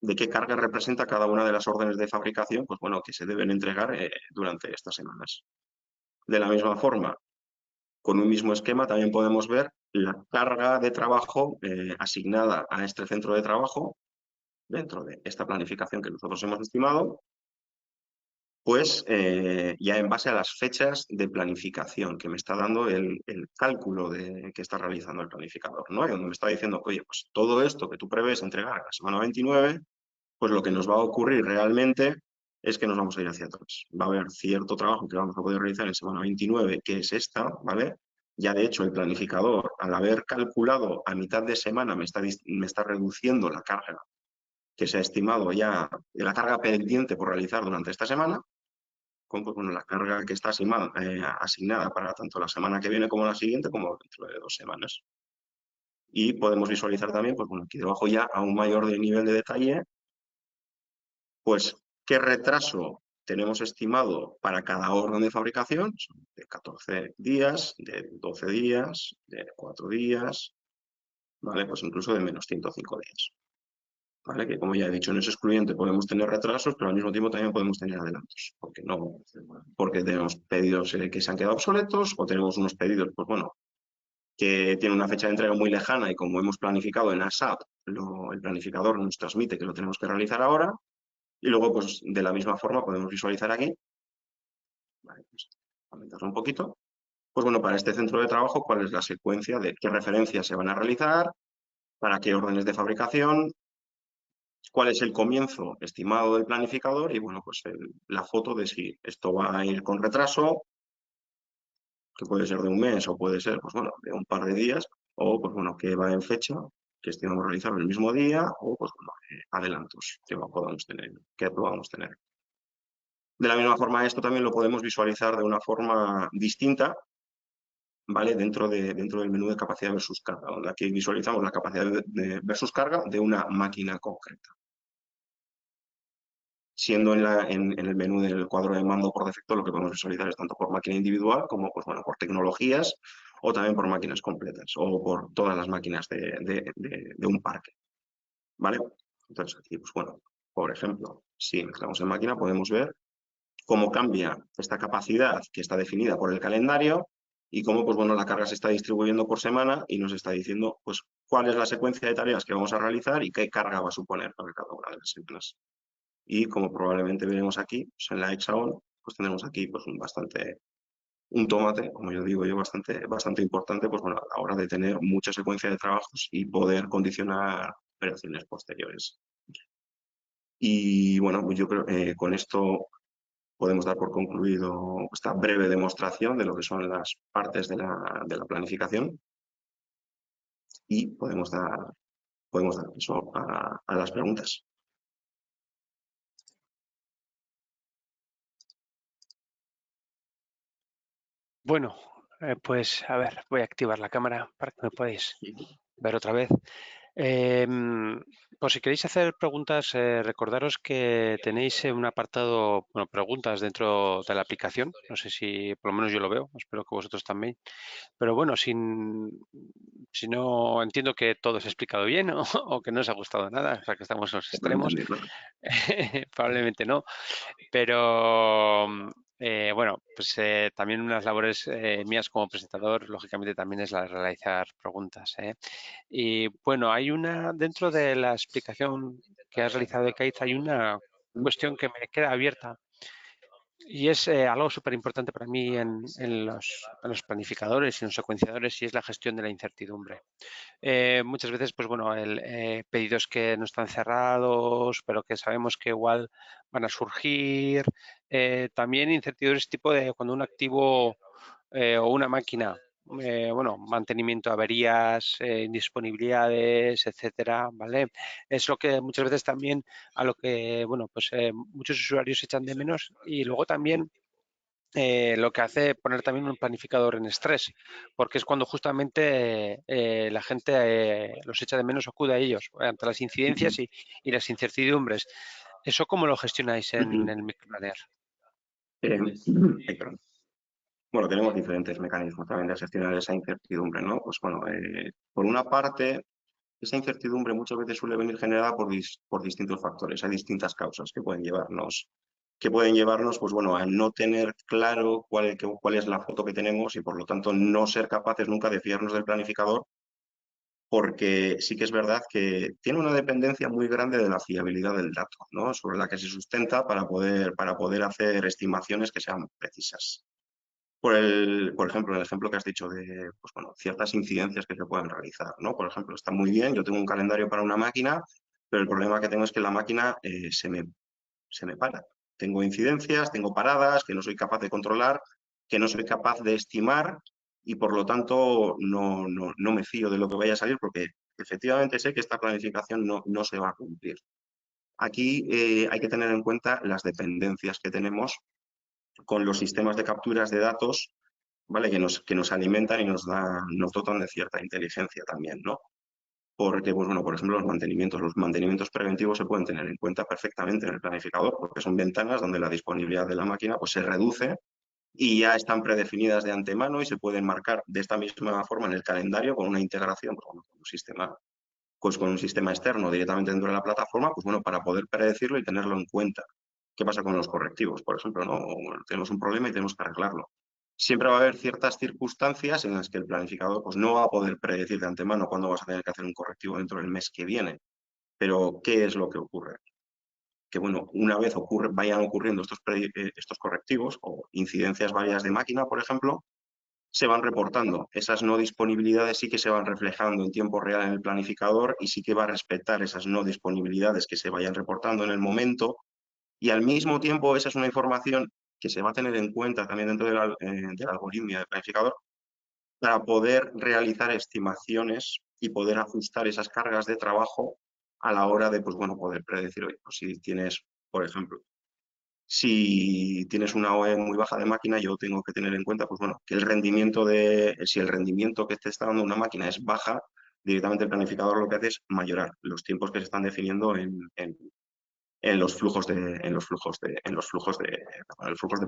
de qué carga representa cada una de las órdenes de fabricación, pues bueno, que se deben entregar durante estas semanas. De la misma forma, con un mismo esquema también podemos ver la carga de trabajo asignada a este centro de trabajo dentro de esta planificación que nosotros hemos estimado, pues ya en base a las fechas de planificación que me está dando el cálculo que está realizando el planificador, ¿no? Y donde me está diciendo, oye, pues todo esto que tú prevés entregar a la semana 29, pues lo que nos va a ocurrir realmente es que nos vamos a ir hacia atrás. Va a haber cierto trabajo que vamos a poder realizar en semana 29, que es esta, ¿vale? Ya de hecho el planificador, al haber calculado a mitad de semana, me está reduciendo la carga que se ha estimado ya, de la carga pendiente por realizar durante esta semana, con pues, bueno, la carga que está asignada para tanto la semana que viene como la siguiente, como dentro de 2 semanas. Y podemos visualizar también, pues bueno, aquí debajo ya a un mayor nivel de detalle, pues qué retraso tenemos estimado para cada orden de fabricación, son de 14 días, de 12 días, de 4 días, ¿vale? Pues incluso de menos 105 días. ¿Vale? Que como ya he dicho, no es excluyente, podemos tener retrasos, pero al mismo tiempo también podemos tener adelantos, porque tenemos pedidos que se han quedado obsoletos o tenemos unos pedidos, pues bueno, que tienen una fecha de entrega muy lejana y como hemos planificado en ASAP, el planificador nos transmite que lo tenemos que realizar ahora y luego pues de la misma forma podemos visualizar aquí, vale, pues, aumentar un poquito, pues bueno, para este centro de trabajo, cuál es la secuencia de qué referencias se van a realizar, para qué órdenes de fabricación, cuál es el comienzo estimado del planificador y, bueno, pues la foto de si esto va a ir con retraso, que puede ser de un mes o puede ser, pues bueno, de un par de días, o, pues bueno, que va en fecha, que estimamos realizar el mismo día, o, pues bueno, adelantos que podamos tener. De la misma forma, esto también lo podemos visualizar de una forma distinta, ¿vale? Dentro del menú de capacidad versus carga, donde aquí visualizamos la capacidad versus carga de una máquina concreta. Siendo en el menú del cuadro de mando por defecto, lo que podemos visualizar es tanto por máquina individual como pues, bueno, por tecnologías o también por máquinas completas o por todas las máquinas de un parque. ¿Vale? Entonces aquí, pues bueno, por ejemplo, si mezclamos en máquina podemos ver cómo cambia esta capacidad que está definida por el calendario y cómo pues, bueno, la carga se está distribuyendo por semana y nos está diciendo pues, cuál es la secuencia de tareas que vamos a realizar y qué carga va a suponer para cada una de las semanas. Y como probablemente veremos aquí, pues en la hexagon, pues tenemos aquí pues un tomate, como yo digo bastante importante, pues bueno, a la hora de tener mucha secuencia de trabajos y poder condicionar operaciones posteriores. Y bueno, pues yo creo que con esto podemos dar por concluido esta breve demostración de lo que son las partes de la planificación y podemos dar paso a las preguntas. Bueno, pues a ver, voy a activar la cámara para que me podáis ver otra vez. Por si queréis hacer preguntas, recordaros que tenéis un apartado, bueno, preguntas dentro de la aplicación. No sé si por lo menos yo lo veo, espero que vosotros también. Pero bueno, si no entiendo que todo se ha explicado bien o que no os ha gustado nada, o sea que estamos en los extremos, probablemente no. Pero bueno, pues también unas labores mías como presentador, lógicamente también es la de realizar preguntas. Y bueno, hay una, dentro de la explicación que has realizado de Kate, hay una cuestión que me queda abierta y es algo súper importante para mí en los planificadores y en los secuenciadores y es la gestión de la incertidumbre. Muchas veces, pues bueno, pedidos que no están cerrados, pero que sabemos que igual van a surgir. También incertidumbres tipo de cuando un activo o una máquina, bueno, mantenimiento de averías, indisponibilidades, etcétera, ¿vale? Es lo que muchas veces también a lo que, bueno, pues muchos usuarios echan de menos y luego también lo que hace poner también un planificador en estrés, porque es cuando justamente la gente los echa de menos, acude a ellos ante las incidencias y las incertidumbres. ¿Eso cómo lo gestionáis en el Microplaner? Bueno, tenemos diferentes mecanismos también de gestionar esa incertidumbre, ¿no? Pues bueno, por una parte, esa incertidumbre muchas veces suele venir generada por distintos factores. Hay distintas causas que pueden llevarnos que pueden llevarnos, pues bueno, a no tener claro cuál es la foto que tenemos y por lo tanto no ser capaces nunca de fiarnos del planificador, porque sí que es verdad que tiene una dependencia muy grande de la fiabilidad del dato, ¿no? Sobre la que se sustenta para poder hacer estimaciones que sean precisas. Por ejemplo, el ejemplo que has dicho de pues bueno, ciertas incidencias que se pueden realizar, ¿no? Por ejemplo, está muy bien, yo tengo un calendario para una máquina, pero el problema que tengo es que la máquina se me para. Tengo incidencias, tengo paradas que no soy capaz de controlar, que no soy capaz de estimar y por lo tanto no me fío de lo que vaya a salir porque efectivamente sé que esta planificación no se va a cumplir. Aquí hay que tener en cuenta las dependencias que tenemos con los sistemas de capturas de datos, ¿vale? Que nos alimentan y nos dotan de cierta inteligencia también, ¿no? Porque, pues bueno, por ejemplo, los mantenimientos preventivos se pueden tener en cuenta perfectamente en el planificador, porque son ventanas donde la disponibilidad de la máquina pues, se reduce y ya están predefinidas de antemano y se pueden marcar de esta misma forma en el calendario con una integración pues, con un sistema externo directamente dentro de la plataforma, pues bueno, para poder predecirlo y tenerlo en cuenta. ¿Qué pasa con los correctivos? Por ejemplo, ¿no? Tenemos un problema y tenemos que arreglarlo. Siempre va a haber ciertas circunstancias en las que el planificador pues, no va a poder predecir de antemano cuándo vas a tener que hacer un correctivo dentro del mes que viene. Pero, ¿qué es lo que ocurre? Que, bueno, una vez vayan ocurriendo estos correctivos o incidencias varias de máquina, por ejemplo, se van reportando. Esas no disponibilidades sí que se van reflejando en tiempo real en el planificador y sí que va a respetar esas no disponibilidades que se vayan reportando en el momento. Y al mismo tiempo, esa es una información que se va a tener en cuenta también dentro del algoritmo del planificador para poder realizar estimaciones y poder ajustar esas cargas de trabajo a la hora de, pues bueno, poder predecir, oye, pues si tienes, por ejemplo, si tienes una OE muy baja de máquina, yo tengo que tener en cuenta, pues bueno, que si el rendimiento que te está dando una máquina es baja, directamente el planificador lo que hace es mayorar los tiempos que se están definiendo en los flujos de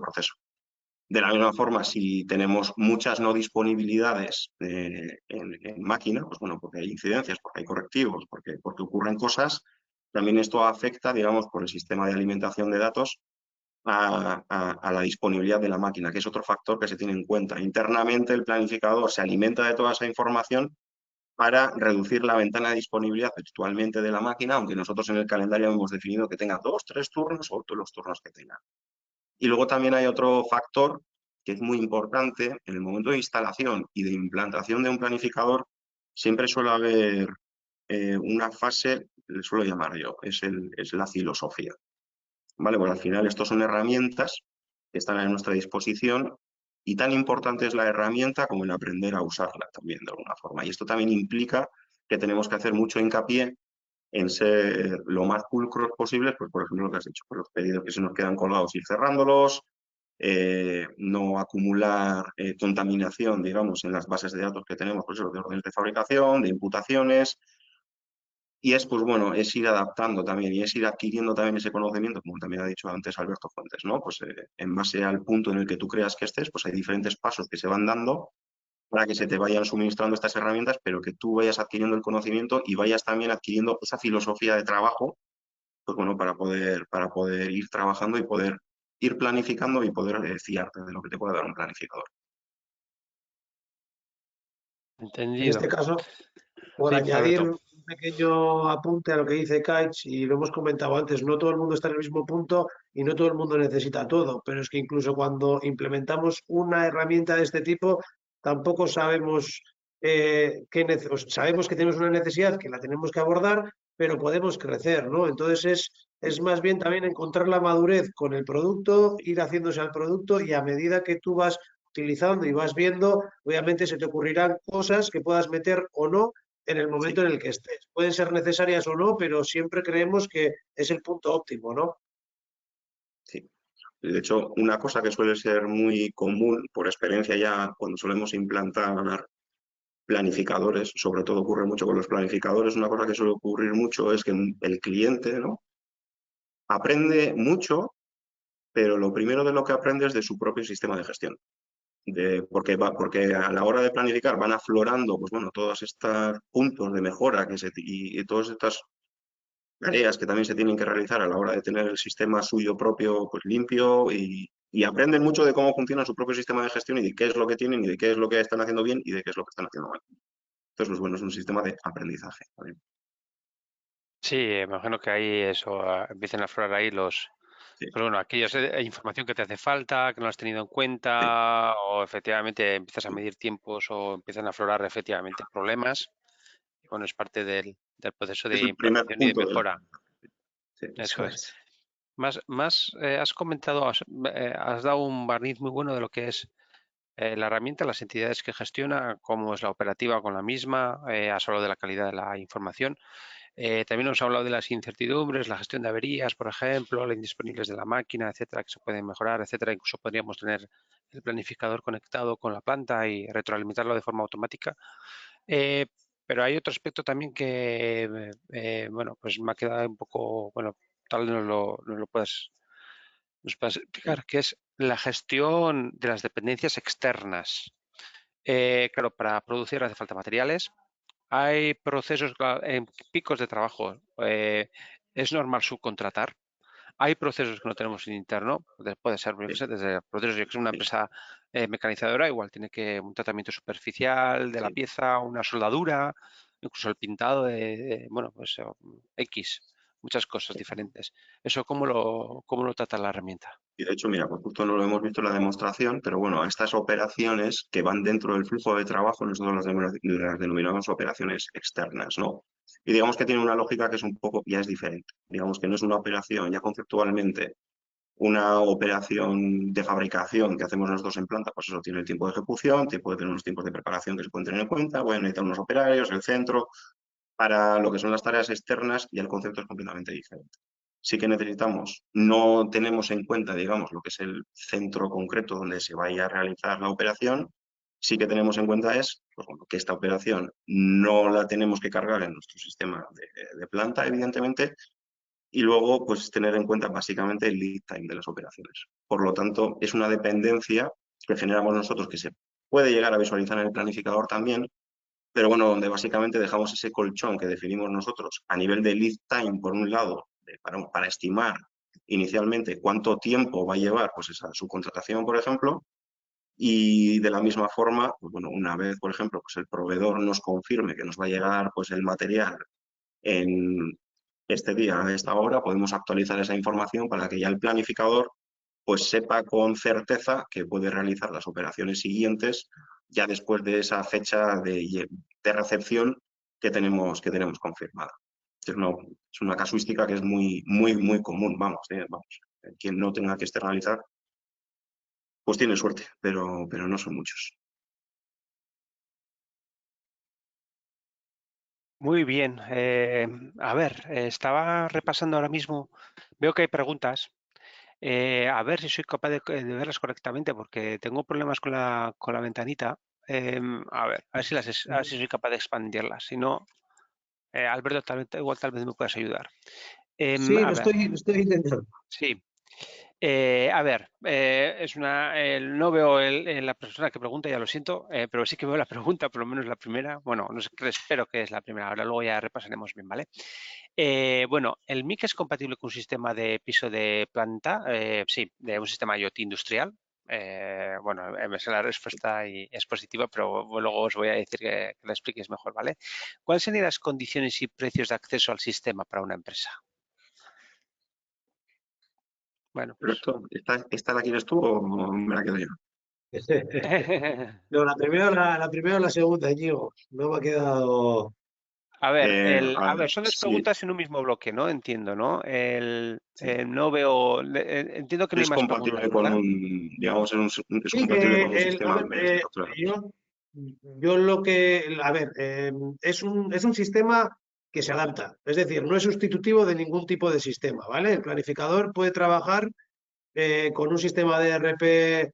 proceso. De la misma forma, si tenemos muchas no disponibilidades en máquina, pues bueno, porque hay incidencias, porque hay correctivos, porque ocurren cosas, también esto afecta, digamos, por el sistema de alimentación de datos a la disponibilidad de la máquina, que es otro factor que se tiene en cuenta. Internamente el planificador se alimenta de toda esa información para reducir la ventana de disponibilidad actualmente de la máquina, aunque nosotros en el calendario hemos definido que tenga 2, 3 turnos o todos los turnos que tenga. Y luego también hay otro factor que es muy importante. En el momento de instalación y de implantación de un planificador, siempre suele haber una fase, le suelo llamar yo, es la filosofía. ¿Vale? Pues al final estos son herramientas que están a nuestra disposición y tan importante es la herramienta como el aprender a usarla también de alguna forma. Y esto también implica que tenemos que hacer mucho hincapié en ser lo más pulcros posibles, pues por ejemplo lo que has dicho, por los pedidos que se nos quedan colgados, ir cerrándolos, no acumular contaminación, digamos, en las bases de datos que tenemos, pues eso, de órdenes de fabricación, de imputaciones, y es, pues bueno, es ir adaptando también y es ir adquiriendo también ese conocimiento, como también ha dicho antes Alberto Fuentes, ¿no? Pues en base al punto en el que tú creas que estés, pues hay diferentes pasos que se van dando para que se te vayan suministrando estas herramientas, pero que tú vayas adquiriendo el conocimiento y vayas también adquiriendo esa filosofía de trabajo, pues bueno, para poder ir trabajando y poder ir planificando y poder fiarte de lo que te puede dar un planificador. En Entendido. este caso, por Sí, añadir Alberto. un pequeño apunte a lo que dice Kaich, y lo hemos comentado antes, no todo el mundo está en el mismo punto y no todo el mundo necesita todo, pero es que incluso cuando implementamos una herramienta de este tipo, tampoco sabemos sabemos que tenemos una necesidad que la tenemos que abordar, pero podemos crecer, ¿no? Entonces es más bien también encontrar la madurez con el producto, ir haciéndose al producto y a medida que tú vas utilizando y vas viendo, obviamente se te ocurrirán cosas que puedas meter o no en el momento Sí, en el que estés. Pueden ser necesarias o no, pero siempre creemos que es el punto óptimo, ¿no? sí. De hecho, una cosa que suele ser muy común por experiencia ya cuando solemos implantar planificadores, sobre todo ocurre mucho con los planificadores, una cosa que suele ocurrir mucho es que el cliente, ¿no? Aprende mucho, pero lo primero de lo que aprende es de su propio sistema de gestión. Porque a la hora de planificar van aflorando, pues bueno, todos estos puntos de mejora y todas estas tareas que también se tienen que realizar a la hora de tener el sistema suyo propio pues, limpio y aprenden mucho de cómo funciona su propio sistema de gestión y de qué es lo que tienen y de qué es lo que están haciendo bien y de qué es lo que están haciendo mal. Entonces, pues bueno, es un sistema de aprendizaje. ¿Vale? Sí, me imagino que ahí eso, empiecen a aflorar ahí Sí, pues bueno, aquellos información que te hace falta, que no has tenido en sí. cuenta, o efectivamente empiezas a medir tiempos o empiezan a aflorar efectivamente problemas. Y bueno, es parte del proceso Es de el primer implantación y de punto de la... mejora. Sí, Eso eso es. es. Has comentado, has dado un barniz muy bueno de lo que es la herramienta, las entidades que gestiona, cómo es la operativa con la misma, has hablado de la calidad de la información. También nos ha hablado de las incertidumbres, la gestión de averías, por ejemplo, las indisponibles de la máquina, etcétera, que se pueden mejorar, etcétera. Incluso podríamos tener el planificador conectado con la planta y retroalimentarlo de forma automática. Eh, pero hay otro aspecto también que, bueno, pues me ha quedado un poco, bueno, tal vez nos puedas explicar, que es la gestión de las dependencias externas. Claro, para producir hace falta materiales, hay procesos en picos de trabajo. Es normal subcontratar. Hay procesos que no tenemos en interno. Puede ser, yo qué Sí, sé, desde procesos, yo que sé, una sí, empresa mecanizadora, igual tiene que un tratamiento superficial de la sí. pieza, una soldadura, incluso el pintado bueno, pues X, muchas cosas diferentes. ¿Eso cómo lo trata la herramienta? Y de hecho, mira, pues justo no lo hemos visto en la demostración, pero bueno, a estas operaciones que van dentro del flujo de trabajo, nosotros las denominamos operaciones externas, ¿no? Y digamos que tiene una lógica que es un poco, ya es diferente. Digamos que no es una operación ya conceptualmente, una operación de fabricación que hacemos nosotros en planta, pues eso tiene el tiempo de ejecución, puede tener unos tiempos de preparación que se pueden tener en cuenta, bueno, necesitar unos operarios, el centro. Para lo que son las tareas externas, ya el concepto es completamente diferente. Sí que necesitamos, no tenemos en cuenta, digamos, lo que es el centro concreto donde se vaya a realizar la operación, sí que tenemos en cuenta es pues, bueno, que esta operación no la tenemos que cargar en nuestro sistema de planta, evidentemente, y luego pues tener en cuenta básicamente el lead time de las operaciones. Por lo tanto, es una dependencia que generamos nosotros que se puede llegar a visualizar en el planificador también, pero bueno, donde básicamente dejamos ese colchón que definimos nosotros a nivel de lead time, por un lado, para estimar inicialmente cuánto tiempo va a llevar pues, esa subcontratación, por ejemplo, y de la misma forma, pues, bueno, una vez, por ejemplo, pues, el proveedor nos confirme que nos va a llegar pues, el material en este día, a esta hora, podemos actualizar esa información para que ya el planificador pues sepa con certeza que puede realizar las operaciones siguientes ya después de esa fecha de recepción que tenemos confirmada. Es una casuística que es muy común, vamos. Quien no tenga que externalizar, pues tiene suerte, pero no son muchos. Muy bien. A ver, estaba repasando ahora mismo. Veo que hay preguntas. A ver si soy capaz de verlas correctamente, porque tengo problemas con la ventanita. A ver si soy capaz de expandirlas. Si no, Alberto, igual tal vez me puedas ayudar. Sí, A ver, lo estoy intentando. sí. A ver, no veo la persona que pregunta, ya lo siento, pero sí que veo la pregunta, por lo menos la primera. Bueno, no sé, espero que es la primera. Ahora luego ya repasaremos bien, ¿vale? Bueno, ¿el MIC es compatible con un sistema de piso de planta? Sí, de un sistema IoT industrial. Bueno, me sé la respuesta y es positiva, pero luego os voy a decir que la expliquéis mejor, ¿vale? ¿Cuáles serían las condiciones y precios de acceso al sistema para una empresa? Bueno, pues ¿Correcto? ¿Esta la quieres tú o me la quedo yo? No, la primera o la segunda, Íñigo. No me ha quedado. A ver, Son dos sí, preguntas en un mismo bloque, ¿no? Entiendo, ¿no? No veo, entiendo que no hay es más preguntas, compatible con ¿verdad? un, digamos, es Sí, compatible con un a sistema ver, de captura de datos. yo lo que, a ver, es un sistema que se adapta, es decir, no es sustitutivo de ningún tipo de sistema, ¿vale? El planificador puede trabajar con un sistema de ERP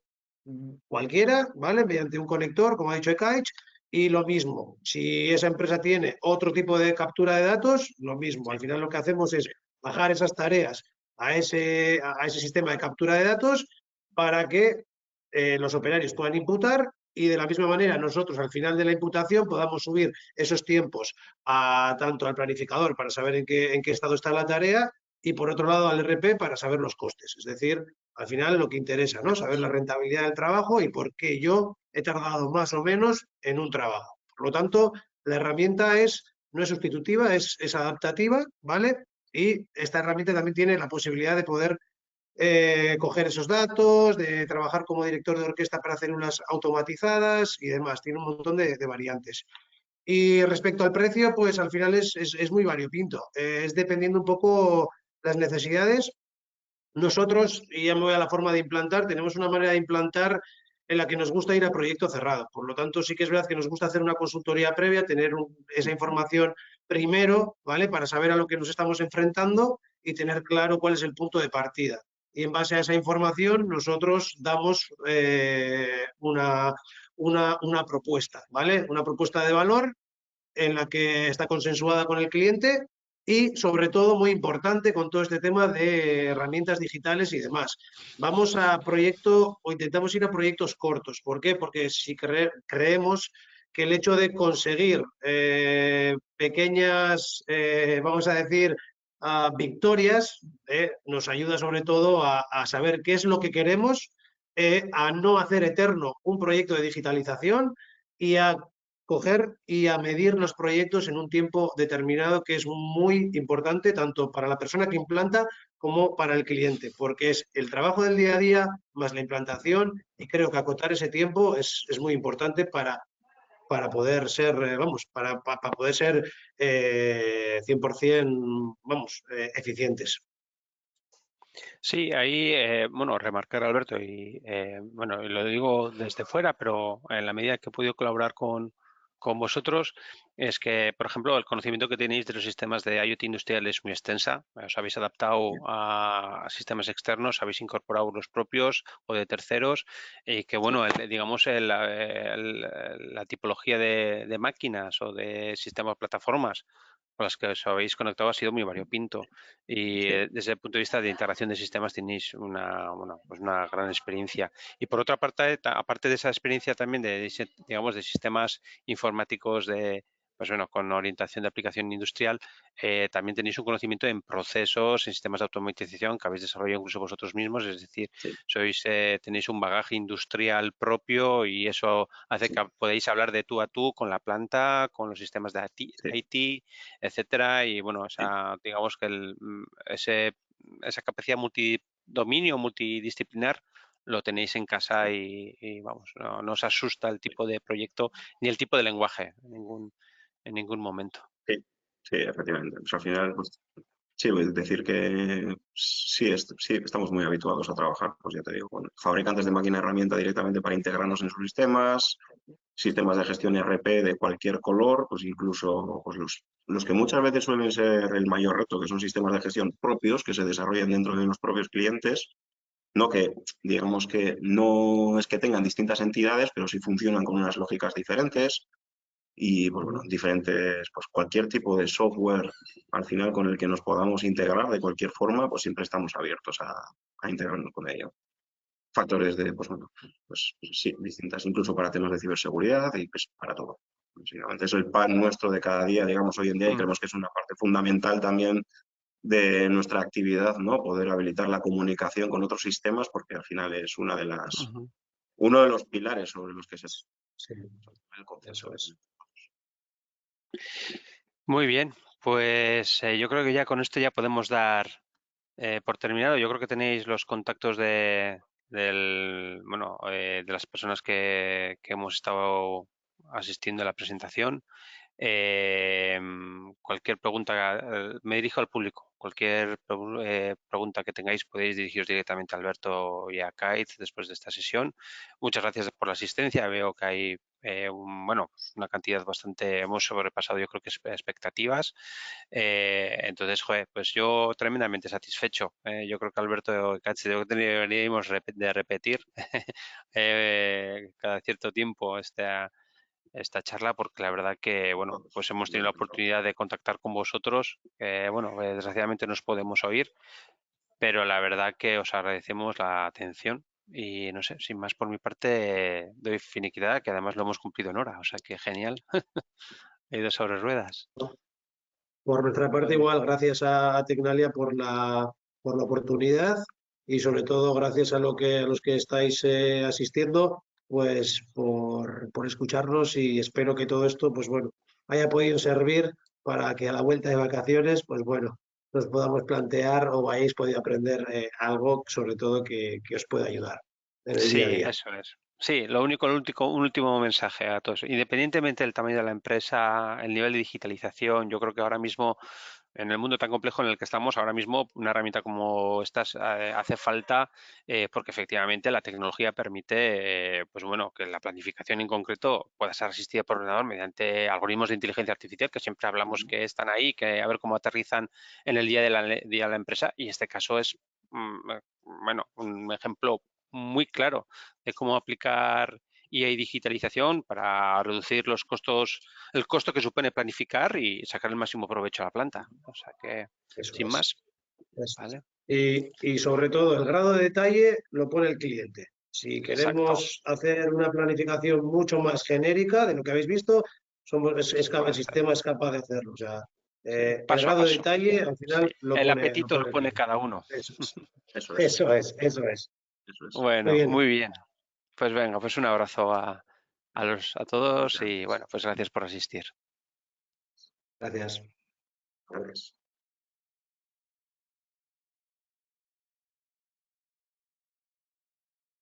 cualquiera, ¿vale? Mediante un conector, como ha dicho Ekaich, y lo mismo, si esa empresa tiene otro tipo de captura de datos, lo mismo. Sí, Al final lo que hacemos es bajar esas tareas a ese sistema de captura de datos para que los operarios puedan imputar y de la misma manera nosotros al final de la imputación podamos subir esos tiempos tanto al planificador para saber en qué estado está la tarea y por otro lado al RP para saber los costes. Es decir, al final lo que interesa, ¿no? Saber la rentabilidad del trabajo y por qué yo he tardado más o menos en un trabajo. Por lo tanto, la herramienta no es sustitutiva, es adaptativa, ¿vale? Y esta herramienta también tiene la posibilidad de poder coger esos datos, de trabajar como director de orquesta para hacer unas automatizadas y demás. Tiene un montón de variantes. Y respecto al precio, pues al final es muy variopinto. Es dependiendo un poco las necesidades. Nosotros, y ya me voy a la forma de implantar, tenemos una manera de implantar en la que nos gusta ir a proyecto cerrado. Por lo tanto, sí que es verdad que nos gusta hacer una consultoría previa, tener esa información primero, ¿vale? Para saber a lo que nos estamos enfrentando y tener claro cuál es el punto de partida. Y en base a esa información, nosotros damos una propuesta, ¿vale? Una propuesta de valor en la que está consensuada con el cliente y, sobre todo, muy importante con todo este tema de herramientas digitales y demás. Vamos a proyecto o intentamos ir a proyectos cortos. ¿Por qué? Porque si creemos que el hecho de conseguir pequeñas, vamos a decir, victorias, nos ayuda sobre todo a saber qué es lo que queremos, a no hacer eterno un proyecto de digitalización y a coger y a medir los proyectos en un tiempo determinado, que es muy importante tanto para la persona que implanta como para el cliente, porque es el trabajo del día a día más la implantación y creo que acotar ese tiempo es muy importante para poder ser, vamos, para poder ser 100%, vamos, eficientes. Sí, ahí, bueno, remarcar, Alberto, y bueno, y lo digo desde fuera, pero en la medida que he podido colaborar con vosotros, es que, por ejemplo, el conocimiento que tenéis de los sistemas de IoT industrial es muy extensa. Os habéis adaptado a sistemas externos, habéis incorporado los propios o de terceros, y que, bueno, digamos, la tipología de máquinas o de sistemas plataformas con las que os habéis conectado ha sido muy variopinto. Y desde el punto de vista de integración de sistemas tenéis bueno, pues una gran experiencia. Y por otra parte, aparte de esa experiencia también digamos, de sistemas informáticos pues bueno, con orientación de aplicación industrial, también tenéis un conocimiento en procesos, en sistemas de automatización que habéis desarrollado incluso vosotros mismos, es decir, tenéis un bagaje industrial propio y eso hace que podéis hablar de tú a tú con la planta, con los sistemas de IT, etcétera, y bueno, digamos que esa capacidad multidominio, multidisciplinar, lo tenéis en casa y vamos, no os asusta el tipo de proyecto ni el tipo de lenguaje en ningún momento. Sí, efectivamente. Pues al final, pues, sí, voy a decir que sí, sí, estamos muy habituados a trabajar, pues ya te digo, con fabricantes de máquina herramienta directamente para integrarnos en sus sistemas de gestión RP de cualquier color, pues incluso pues los que muchas veces suelen ser el mayor reto, que son sistemas de gestión propios que se desarrollan dentro de los propios clientes, no que, digamos que no es que tengan distintas entidades, pero sí funcionan con unas lógicas diferentes y pues bueno, diferentes, pues cualquier tipo de software al final con el que nos podamos integrar de cualquier forma, pues siempre estamos abiertos a integrarnos con ello. Factores de, pues bueno, pues sí, distintas, incluso para temas de ciberseguridad y pues para todo. Básicamente es el pan nuestro de cada día, digamos, hoy en día y creemos que es una parte fundamental también de nuestra actividad, ¿no? Poder habilitar la comunicación con otros sistemas porque al final es uno de los pilares sobre los que se el concepto. Muy bien, pues yo creo que ya con esto ya podemos dar por terminado. Yo creo que tenéis los contactos de las personas que hemos estado asistiendo a la presentación. Cualquier pregunta, me dirijo al público. Cualquier pregunta que tengáis podéis dirigiros directamente a Alberto y a Kate después de esta sesión. Muchas gracias por la asistencia. Veo que hay una cantidad bastante, hemos sobrepasado yo creo que expectativas. Entonces, pues yo tremendamente satisfecho. Yo creo que Alberto y Kate deberíamos de repetir cada cierto tiempo esta charla porque la verdad que, bueno, pues hemos tenido la oportunidad de contactar con vosotros. Desgraciadamente no os podemos oír, pero la verdad que os agradecemos la atención Y no sé, sin más por mi parte, doy finiquitada, que además lo hemos cumplido en hora, o sea que genial. He ido sobre ruedas. Por nuestra parte, Bueno, igual, gracias a Tecnalia por la oportunidad y sobre todo gracias a los que estáis asistiendo, pues por escucharnos y espero que todo esto, pues bueno, haya podido servir para que a la vuelta de vacaciones, pues bueno, nos podamos plantear o hayáis podido aprender algo, sobre todo que os pueda ayudar en el día a sí, día. eso es. Sí, lo único, un último mensaje a todos. Independientemente del tamaño de la empresa, el nivel de digitalización, yo creo que ahora mismo, en el mundo tan complejo en el que estamos, ahora mismo una herramienta como esta hace falta porque efectivamente la tecnología permite, pues bueno, que la planificación en concreto pueda ser asistida por ordenador mediante algoritmos de inteligencia artificial que siempre hablamos que están ahí, que a ver cómo aterrizan en el día de la empresa. Y este caso es, bueno, un ejemplo muy claro de cómo aplicar IA y digitalización para reducir los costos, el costo que supone planificar y sacar el máximo provecho a la planta. O sea que, Eso sin es. más, Eso es. ¿vale? Y sobre todo, el grado de detalle lo pone el cliente. Si Exacto. queremos hacer una planificación mucho más genérica de lo que habéis visto, el sistema es capaz de hacerlo. O sea, Sí, el paso a grado de paso. detalle al Sí, final el lo apetito lo pone el pone cliente. cada uno. Eso es. Eso es, Eso es, eso es. eso es. Muy Bueno, bien, muy bien. Pues venga, pues un abrazo a todos Muchas y gracias. bueno, pues gracias por asistir. gracias. Gracias.